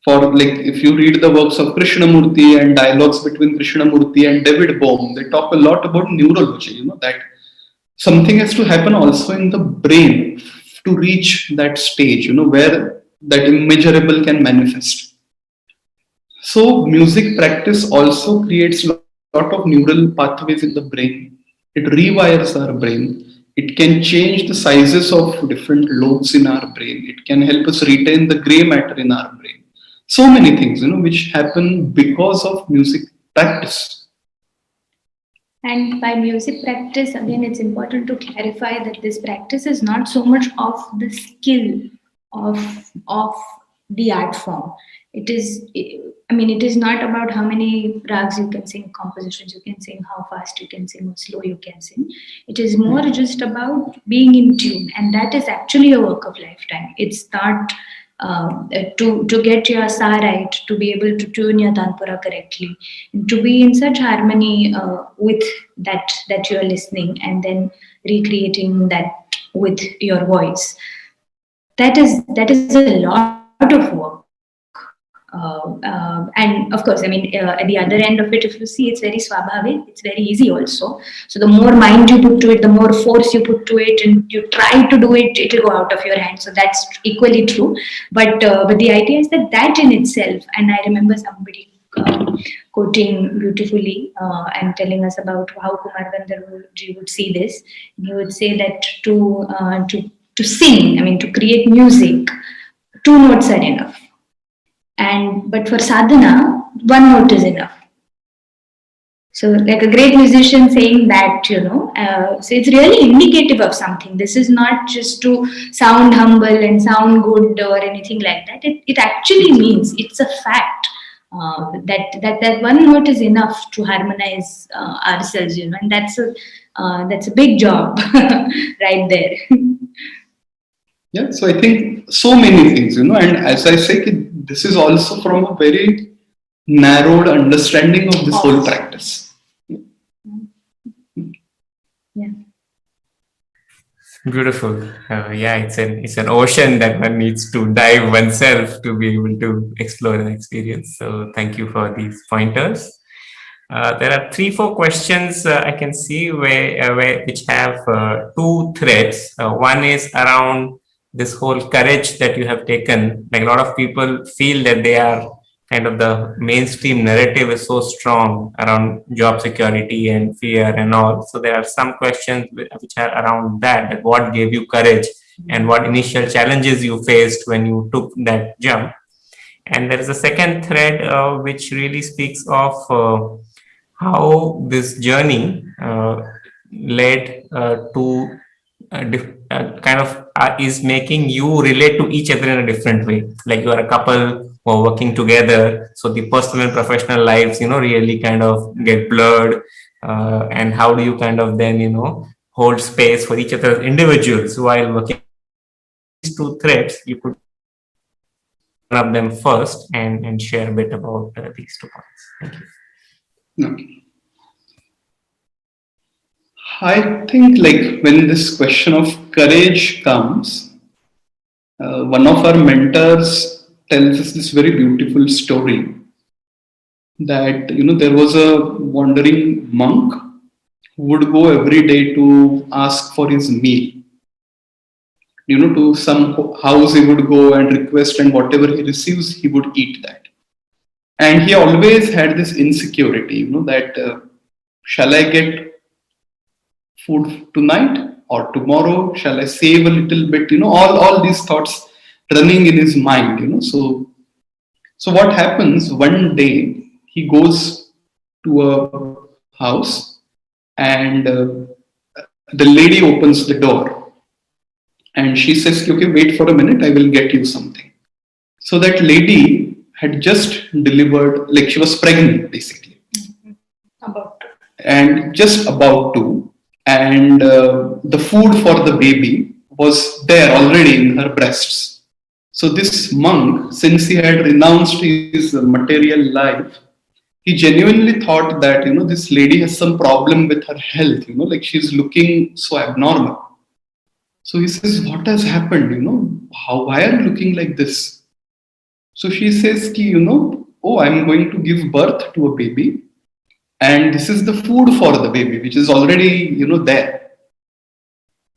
For like, if you read the works of Krishnamurti and dialogues between Krishnamurti and David Bohm, they talk a lot about neurology, that something has to happen also in the brain to reach that stage, where that immeasurable can manifest. So music practice also creates a lot of neural pathways in the brain. It rewires our brain. It can change the sizes of different lobes in our brain. It can help us retain the gray matter in our brain. So many things, which happen because of music practice. And by music practice, again, it's important to clarify that this practice is not so much of the skill of the art form. It is, it is not about how many rags you can sing, compositions you can sing, how fast you can sing, or slow you can sing. It is more just about being in tune, and that is actually a work of lifetime. It's not to get your sa right, to be able to tune your tanpura correctly, to be in such harmony with that you're listening, and then recreating that with your voice. That is a lot of work. And of course, at the other end of it, if you see, it's very swabhavik, it's very easy also. So the more mind you put to it, the more force you put to it, and you try to do it, it will go out of your hand. So that's equally true. But the idea is that in itself, and I remember somebody quoting beautifully and telling us about how Kumar Gandharv would see this. He would say that to sing, to create music, 2 notes are enough. But for sadhana, 1 note is enough. So like a great musician saying that, so it's really indicative of something. This is not just to sound humble and sound good or anything like that. It actually means, it's a fact that 1 note is enough to harmonize ourselves, and that's a big job right there. Yeah, so I think so many things, and as I say, this is also from a very narrowed understanding of this whole practice. Yeah. Beautiful. Yeah, it's an ocean that one needs to dive oneself to be able to explore and experience. So thank you for these pointers. There are 3-4 questions I can see which have 2 threads. One is around this whole courage that you have taken. Like, a lot of people feel that they are kind of, the mainstream narrative is so strong around job security and fear and all. So there are some questions which are around that what gave you courage and what initial challenges you faced when you took that jump. And there is a second thread which really speaks of how this journey led to is making you relate to each other in a different way. Like, you are a couple who are working together, so the personal and professional lives, really kind of get blurred. And how do you kind of then, hold space for each other as individuals while working? These 2 threads, you could one of them first and share a bit about these 2 points. Thank you. Okay. I think, like, when this question of courage comes, one of our mentors tells us this very beautiful story that, there was a wandering monk who would go every day to ask for his meal. To some house he would go and request, and whatever he receives, he would eat that. And he always had this insecurity, that shall I get food tonight or tomorrow? Shall I save a little bit? All these thoughts running in his mind. So what happens one day? He goes to a house, and the lady opens the door, and she says, "Okay, wait for a minute. I will get you something." So that lady had just delivered, like, she was pregnant basically, and just about to. And the food for the baby was there already in her breasts. So this monk, since he had renounced his material life, he genuinely thought that, this lady has some problem with her health, like she's looking so abnormal. So he says, what has happened? Why are you looking like this? So she says, ki, oh, I'm going to give birth to a baby, and this is the food for the baby, which is already, there.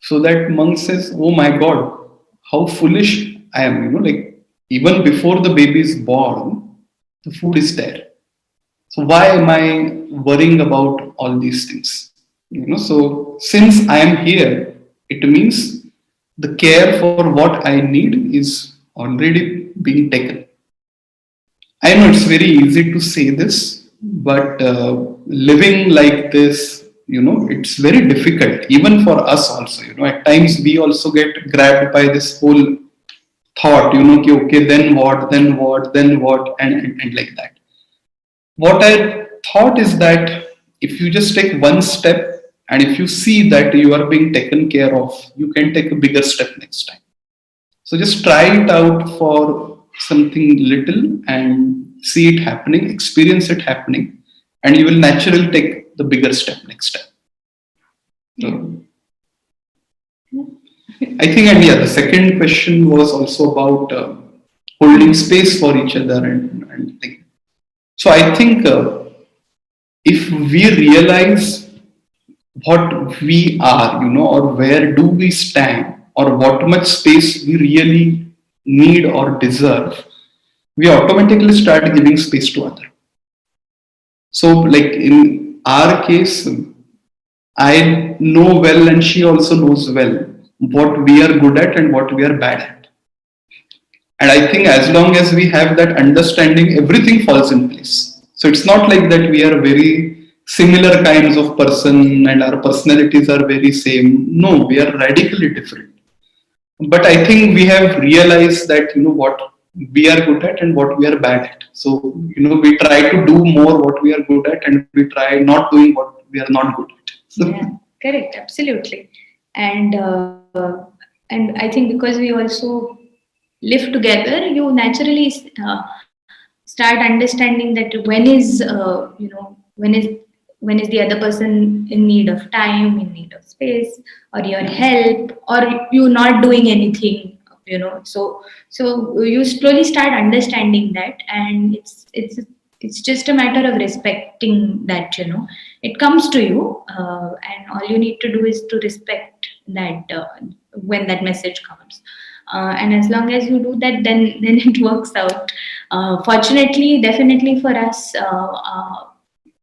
So that monk says, oh my God, how foolish I am, like even before the baby is born, the food is there. So why am I worrying about all these things? So since I am here, it means the care for what I need is already being taken. I know it's very easy to say this, but living like this, it's very difficult, even for us also. At times we also get grabbed by this whole thought, ki, okay, then what, and like that. What I thought is that if you just take one step and if you see that you are being taken care of, you can take a bigger step next time. So just try it out for something little and see it happening, experience it happening, and you will naturally take the bigger step next time. So, I think, and yeah, the second question was also about holding space for each other and like. So I think if we realize what we are, or where do we stand, or what much space we really need or deserve, we automatically start giving space to other. So, like in our case, I know well, and she also knows well what we are good at and what we are bad at. And I think as long as we have that understanding, everything falls in place. So it's not like that we are very similar kinds of person and our personalities are very same. No, we are radically different. But I think we have realized that, what we are good at and what we are bad at. So, we try to do more what we are good at and we try not doing what we are not good at. So, Yeah, correct, absolutely. And and I think because we also live together, you naturally start understanding that when is the other person in need of time, in need of space, or your help, or you not doing anything. So you slowly start understanding that, and it's just a matter of respecting that. It comes to you, and all you need to do is to respect that when that message comes. And as long as you do that, then it works out. Fortunately, definitely for us,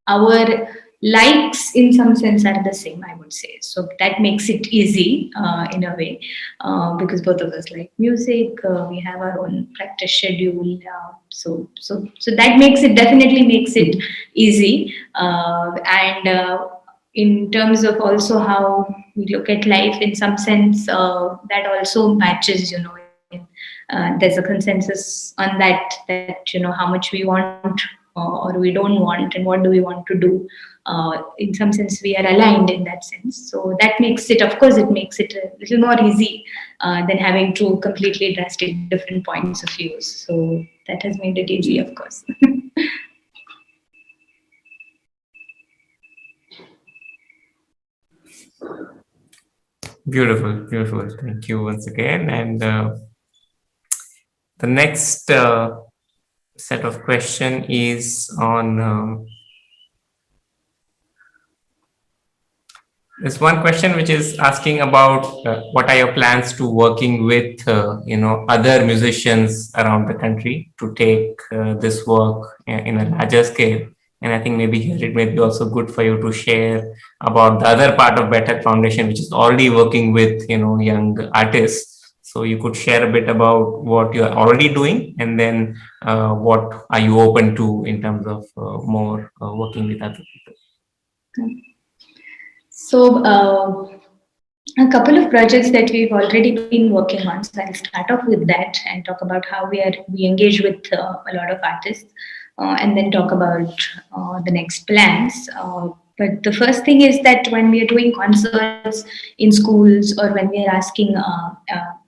our likes in some sense are the same, I would say. So that makes it easy in a way, because both of us like music. We have our own practice schedule, so that definitely makes it easy. And in terms of also how we look at life, in some sense, that also matches. There's a consensus on that how much we want or we don't want, and what do we want to do. In some sense, we are aligned in that sense. So that makes it, of course, it makes it a little more easy than having two completely drastic different points of view. So that has made it easy, of course. Beautiful, beautiful. Thank you once again. And the next set of question is on. There's one question which is asking about what are your plans to working with other musicians around the country to take this work in a larger scale. And I think maybe here it may be also good for you to share about the other part of Better Foundation, which is already working with young artists. So you could share a bit about what you are already doing, and then what are you open to in terms of more working with other people. So a couple of projects that we've already been working on. So I'll start off with that and talk about how we engage with a lot of artists, and then talk about the next plans. But the first thing is that when we are doing concerts in schools, or when we are asking,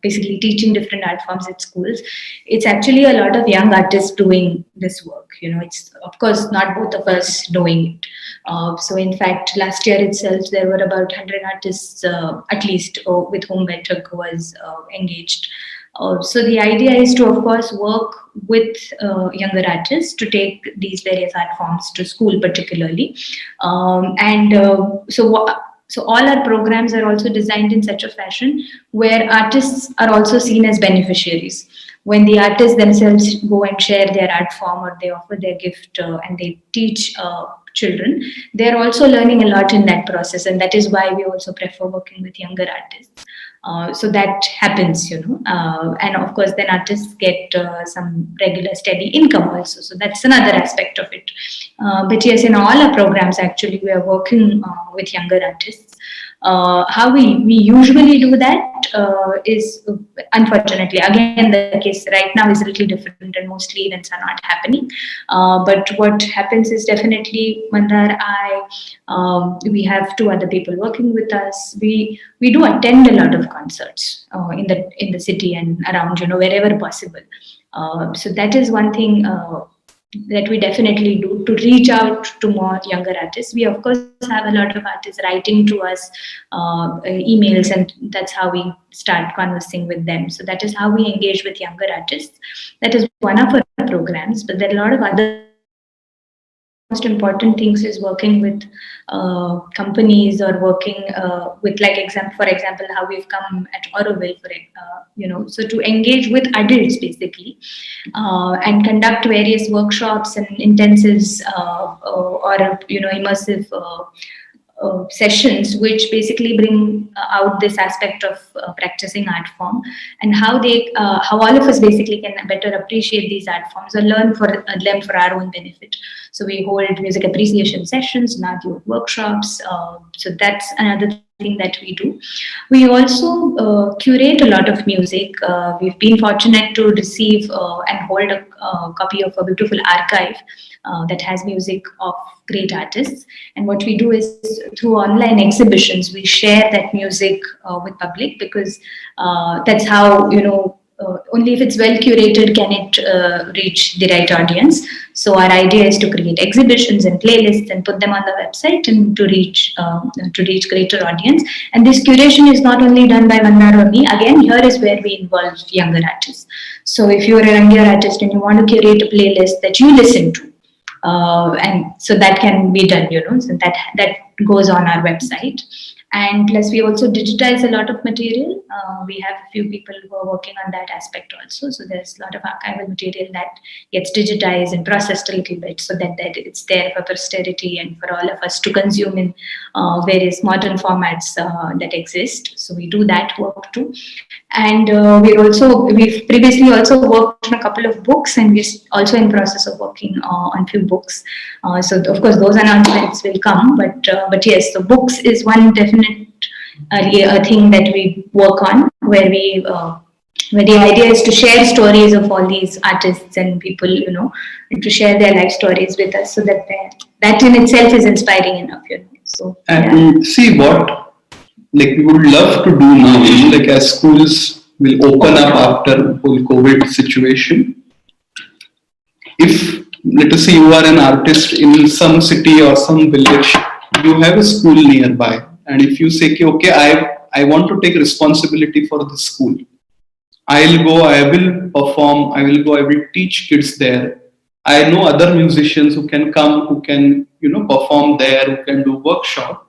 basically teaching different art forms at schools, it's actually a lot of young artists doing this work. It's of course not both of us doing it. So in fact, last year itself, there were about 100 artists, at least, with whom Better was engaged. So the idea is to, of course, work with younger artists to take these various art forms to school, particularly, so all our programs are also designed in such a fashion where artists are also seen as beneficiaries. When the artists themselves go and share their art form, or they offer their gift and they teach children, they're also learning a lot in that process, and that is why we also prefer working with younger artists. So that happens, and of course, then artists get some regular steady income also. So that's another aspect of it. But yes, in all our programs, actually, we are working with younger artists. How we usually do that is, unfortunately, again, the case right now is a little different, and mostly events are not happening. But what happens is definitely, Mandar, we have two other people working with us. We do attend a lot of concerts in the city and around, wherever possible. So that is one thing that we definitely do to reach out to more younger artists. We of course have a lot of artists writing to us emails, and that's how we start conversing with them. So that is how we engage with younger artists. That is one of our programs, but there are a lot of other most important things is working with companies, or working with, like, for example, how we've come at Auroville, so to engage with adults basically, and conduct various workshops and intensives, or immersive sessions, which basically bring out this aspect of practicing art form, and how all of us basically can better appreciate these art forms or learn for them for our own benefit. So we hold music appreciation sessions, Naad workshops. So that's another thing that we do. We also curate a lot of music. We've been fortunate to receive and hold a copy of a beautiful archive that has music of great artists. And what we do is, through online exhibitions, we share that music with public, because that's how, only if it's well curated can it reach the right audience. So our idea is to create exhibitions and playlists and put them on the website, and to reach greater audience. And this curation is not only done by Mandar or me. Again, here is where we involve younger artists. So if you're a younger artist and you want to curate a playlist that you listen to, and so that can be done, so that goes on our website. And plus, we also digitize a lot of material. We have a few people who are working on that aspect also. So there's a lot of archival material that gets digitized and processed a little bit, so that it's there for posterity and for all of us to consume in various modern formats that exist. So we do that work too. And we've previously also worked on a couple of books, and we're also in process of working on few books. So of course those announcements will come, but yes, so books is one definite a thing that we work on, where the idea is to share stories of all these artists and people, and to share their life stories with us, so that in itself is inspiring enough, So and see what, like, we would love to do now, like, as schools will open up after whole COVID situation. If, let us say, you are an artist in some city or some village, you have a school nearby, and if you say, okay, I want to take responsibility for the school, I'll go, I will perform, I will teach kids there. I know other musicians who can come, who can, perform there, who can do workshop.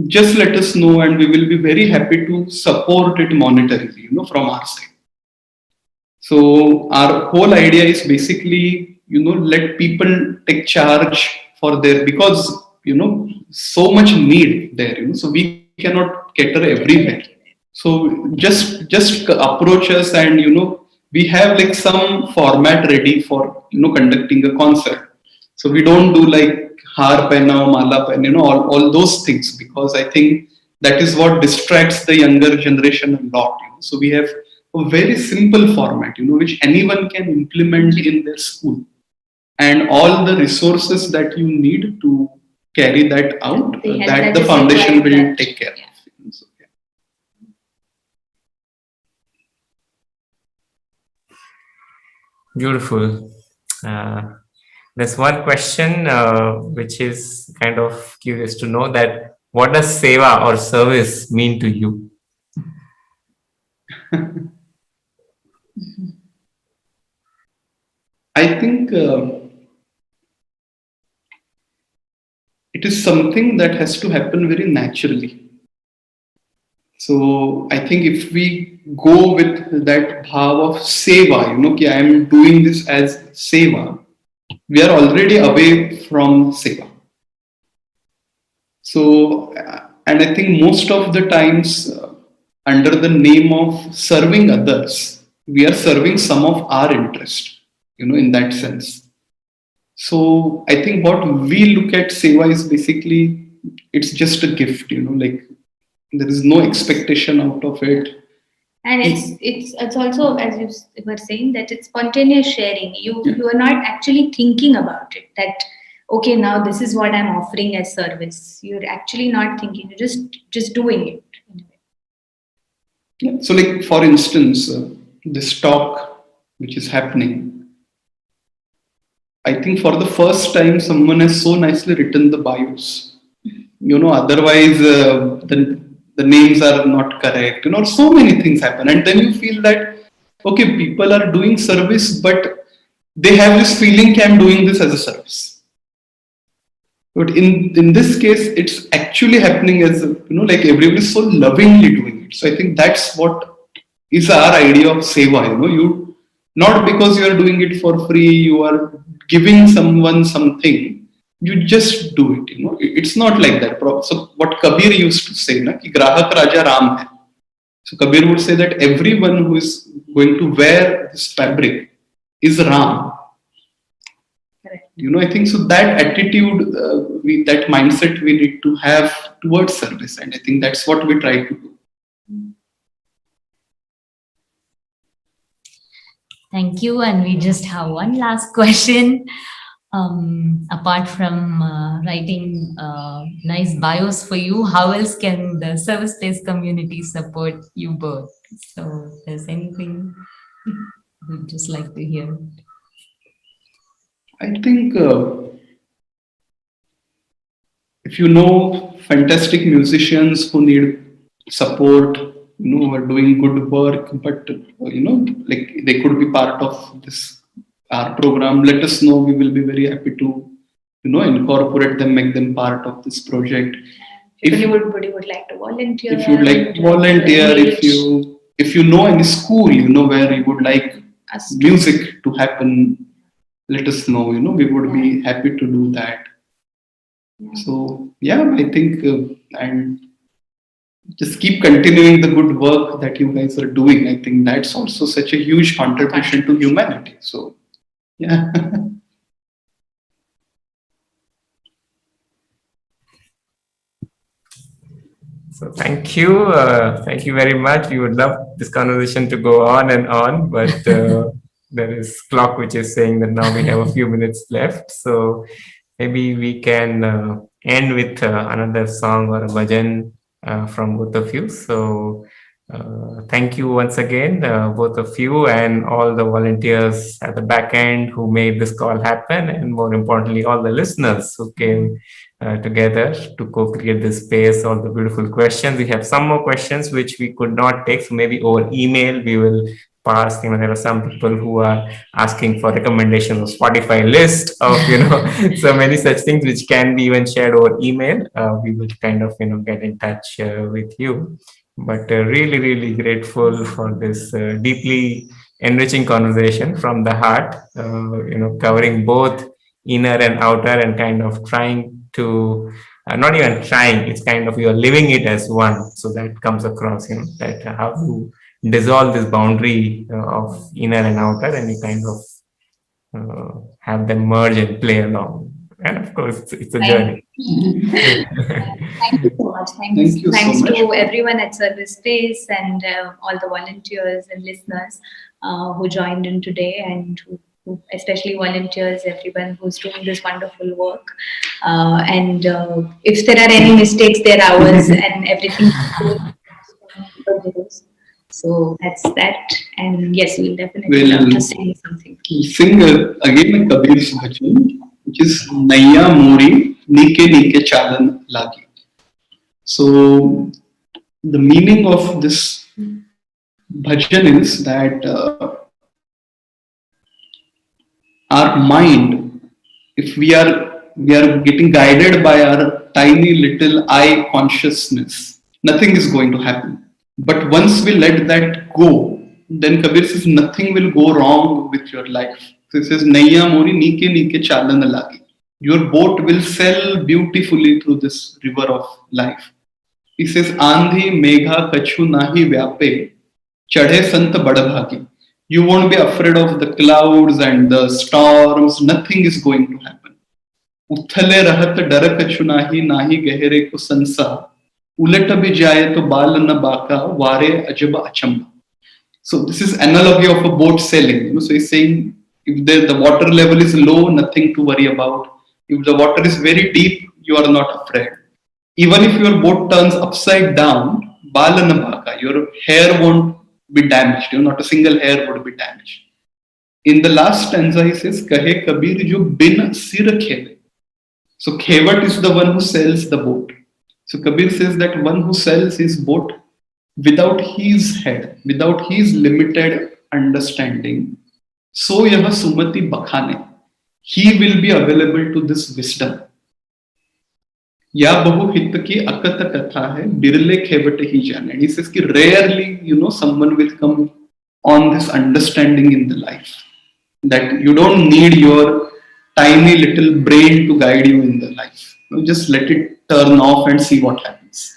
Just let us know, and we will be very happy to support it monetarily, from our side. So our whole idea is basically, let people take charge for their, because, so much need there, so we cannot cater everywhere. So just approach us, and, we have like some format ready for, conducting a concert. So we don't do like har pehna, mala pehna, all those things, because I think that is what distracts the younger generation a lot. So we have a very simple format, which anyone can implement in their school, and all the resources that you need to carry that out, that the foundation will take care of. So, yeah. Beautiful. There's one question which is kind of curious to know, that what does seva or service mean to you? I think it is something that has to happen very naturally. So I think if we go with that bhav of seva, ki I am doing this as seva, we are already away from seva. So, and I think most of the times, under the name of serving others, we are serving some of our interest, in that sense. So, I think what we look at seva is basically, it's just a gift, like there is no expectation out of it. And it's also, as you were saying, that it's spontaneous sharing. You are not actually thinking about it. That okay, now this is what I'm offering as service. You're actually not thinking. You're just doing it. In a way. Yeah. So, like for instance, this talk which is happening, I think for the first time someone has so nicely written the bios. Otherwise the names are not correct. So many things happen, and then you feel that okay, people are doing service, but they have this feeling I'm doing this as a service. But in this case, it's actually happening as like everybody is so lovingly doing it. So I think that's what is our idea of seva. You not because you are doing it for free, you are giving someone something. You just do it. It's not like that. So what Kabir used to say, ki Grahak Raja Ram hai. So Kabir would say that everyone who is going to wear this fabric is Ram. Correct. I think so that attitude, that mindset we need to have towards service, and I think that's what we try to do. Thank you. And we just have one last question. Apart from writing nice bios for you, how else can the service-based community support you both? So if there's anything we'd just like to hear. I think if you know fantastic musicians who need support, who are doing good work, but like they could be part of this our program, let us know. We will be very happy to incorporate them, make them part of this project. If you would like to volunteer, if you know any school where you would like music to happen, let us know. We would be happy to do that. So I think and just keep continuing the good work that you guys are doing. I think that's also such a huge contribution to humanity. So yeah. So thank you very much. We would love this conversation to go on and on, but there is clock which is saying that now we have a few minutes left. So maybe we can end with another song or a bhajan from both of you. So thank you once again, both of you and all the volunteers at the back end who made this call happen, and more importantly, all the listeners who came together to co-create this space, all the beautiful questions. We have some more questions which we could not take, so maybe over email we will pass. There are some people who are asking for recommendations of Spotify list of so many such things which can be even shared over email. We will kind of get in touch with you. But really, really grateful for this deeply enriching conversation from the heart, covering both inner and outer, and kind of trying to, not even trying, it's kind of you're living it as one. So that comes across, that how to dissolve this boundary of inner and outer, and you kind of have them merge and play along. And of course, it's a journey. Thank you so much. Thanks to everyone at Service Space and all the volunteers and listeners who joined in today, and who especially volunteers, everyone who's doing this wonderful work. And if there are any mistakes, they're ours, and everything. So that's that. And yes, we'll definitely love to sing something. Sing again Kabir's Bhajan, which is Naiya, Mori, Chalan, So the meaning of this bhajan is that our mind, if we are getting guided by our tiny little I consciousness, nothing is going to happen. But once we let that go, then Kabir says nothing will go wrong with your life. So he says, Naiya Mori nike nike chalan lagi. Your boat will sail beautifully through this river of life. He says, Andhi megha kachu nahi vyape, chadhe sant badbhagi. You won't be afraid of the clouds and the storms. Nothing is going to happen. उथले रहत डर कछु नाही नाही गहरे को संसा उलट भी जाए तो बाल न बाका वारे अजब अचंबा. So this is analogy of a boat sailing. So he's saying if the water level is low, nothing to worry about. If the water is very deep, you are not afraid. Even if your boat turns upside down, bal na baka, your hair won't be damaged. Not a single hair would be damaged. In the last stanza, he says, Kahe Kabir jo bin sir khele. So Khevat is the one who sails the boat. So Kabir says that one who sails his boat without his head, without his limited understanding, so yaha sumati bakhane, he will be available to this wisdom. या बहु हित की अकत कथा है बिरले खेवट ही जाने. He says कि rarely someone will come on this understanding in the life, that you don't need your tiny little brain to guide you in the life. Just let it turn off and see what happens.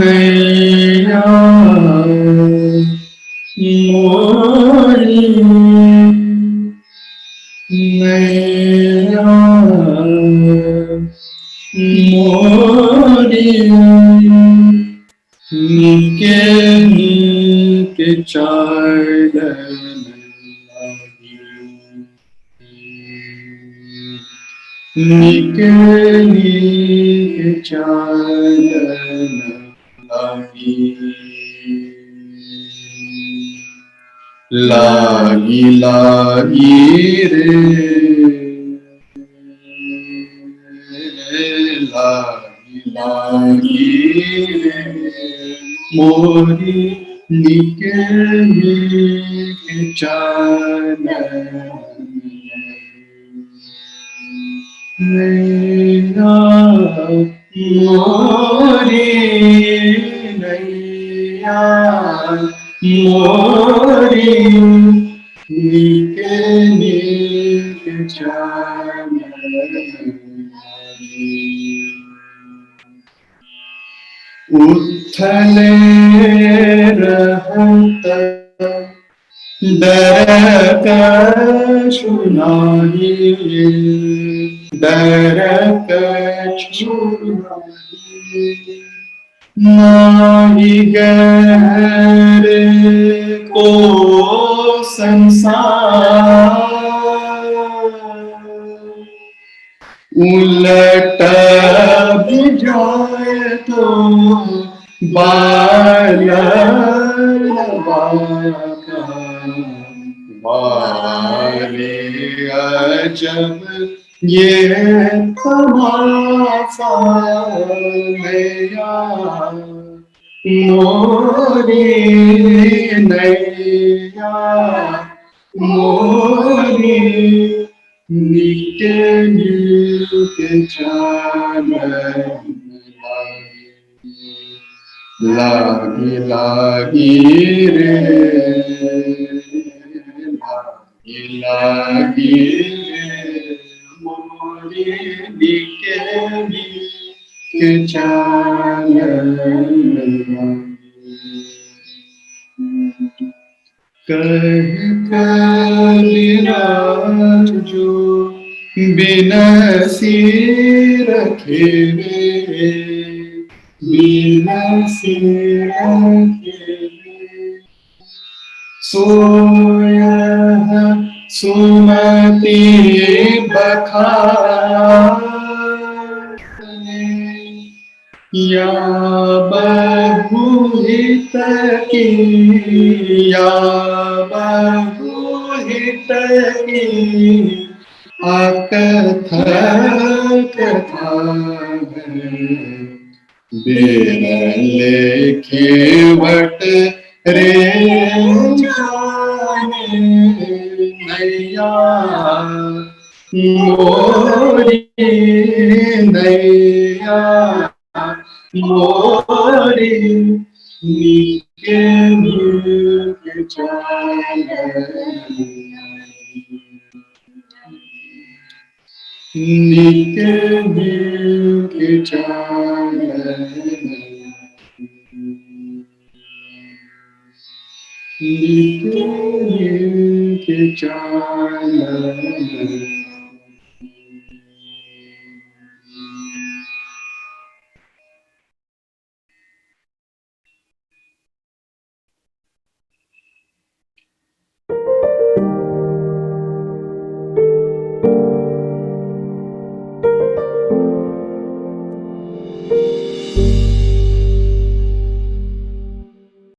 Naiya Mori, Naiya Mori, nike nike chalan lagi, nike nike chalan lagi, lagi lagi re, lagi lagi re, Mori nike nike chalan Naiya Mori, Naiya Mori, nike nike chalan. उथले रहत डर कछु नाही, डर कछु नाही गहरे को संसार उलट भी जाए तो बाल बाका वारे अजब ये तमाशा नैया मोरी नैया मोरी nike nike chalan lagi lagi re, lagi lagi re, Mori nike nike chalan. कह कबीराज जो बिनसी रखे रे, बिनसी रखे सोया सुमति बखाने या बहुहित की या बहुहित की अकथ कथा बिरले खेवट रे जाने नैया मोरी नैया मोरी नीके नीके चाले नीके नीके चाले नीके नीके चाले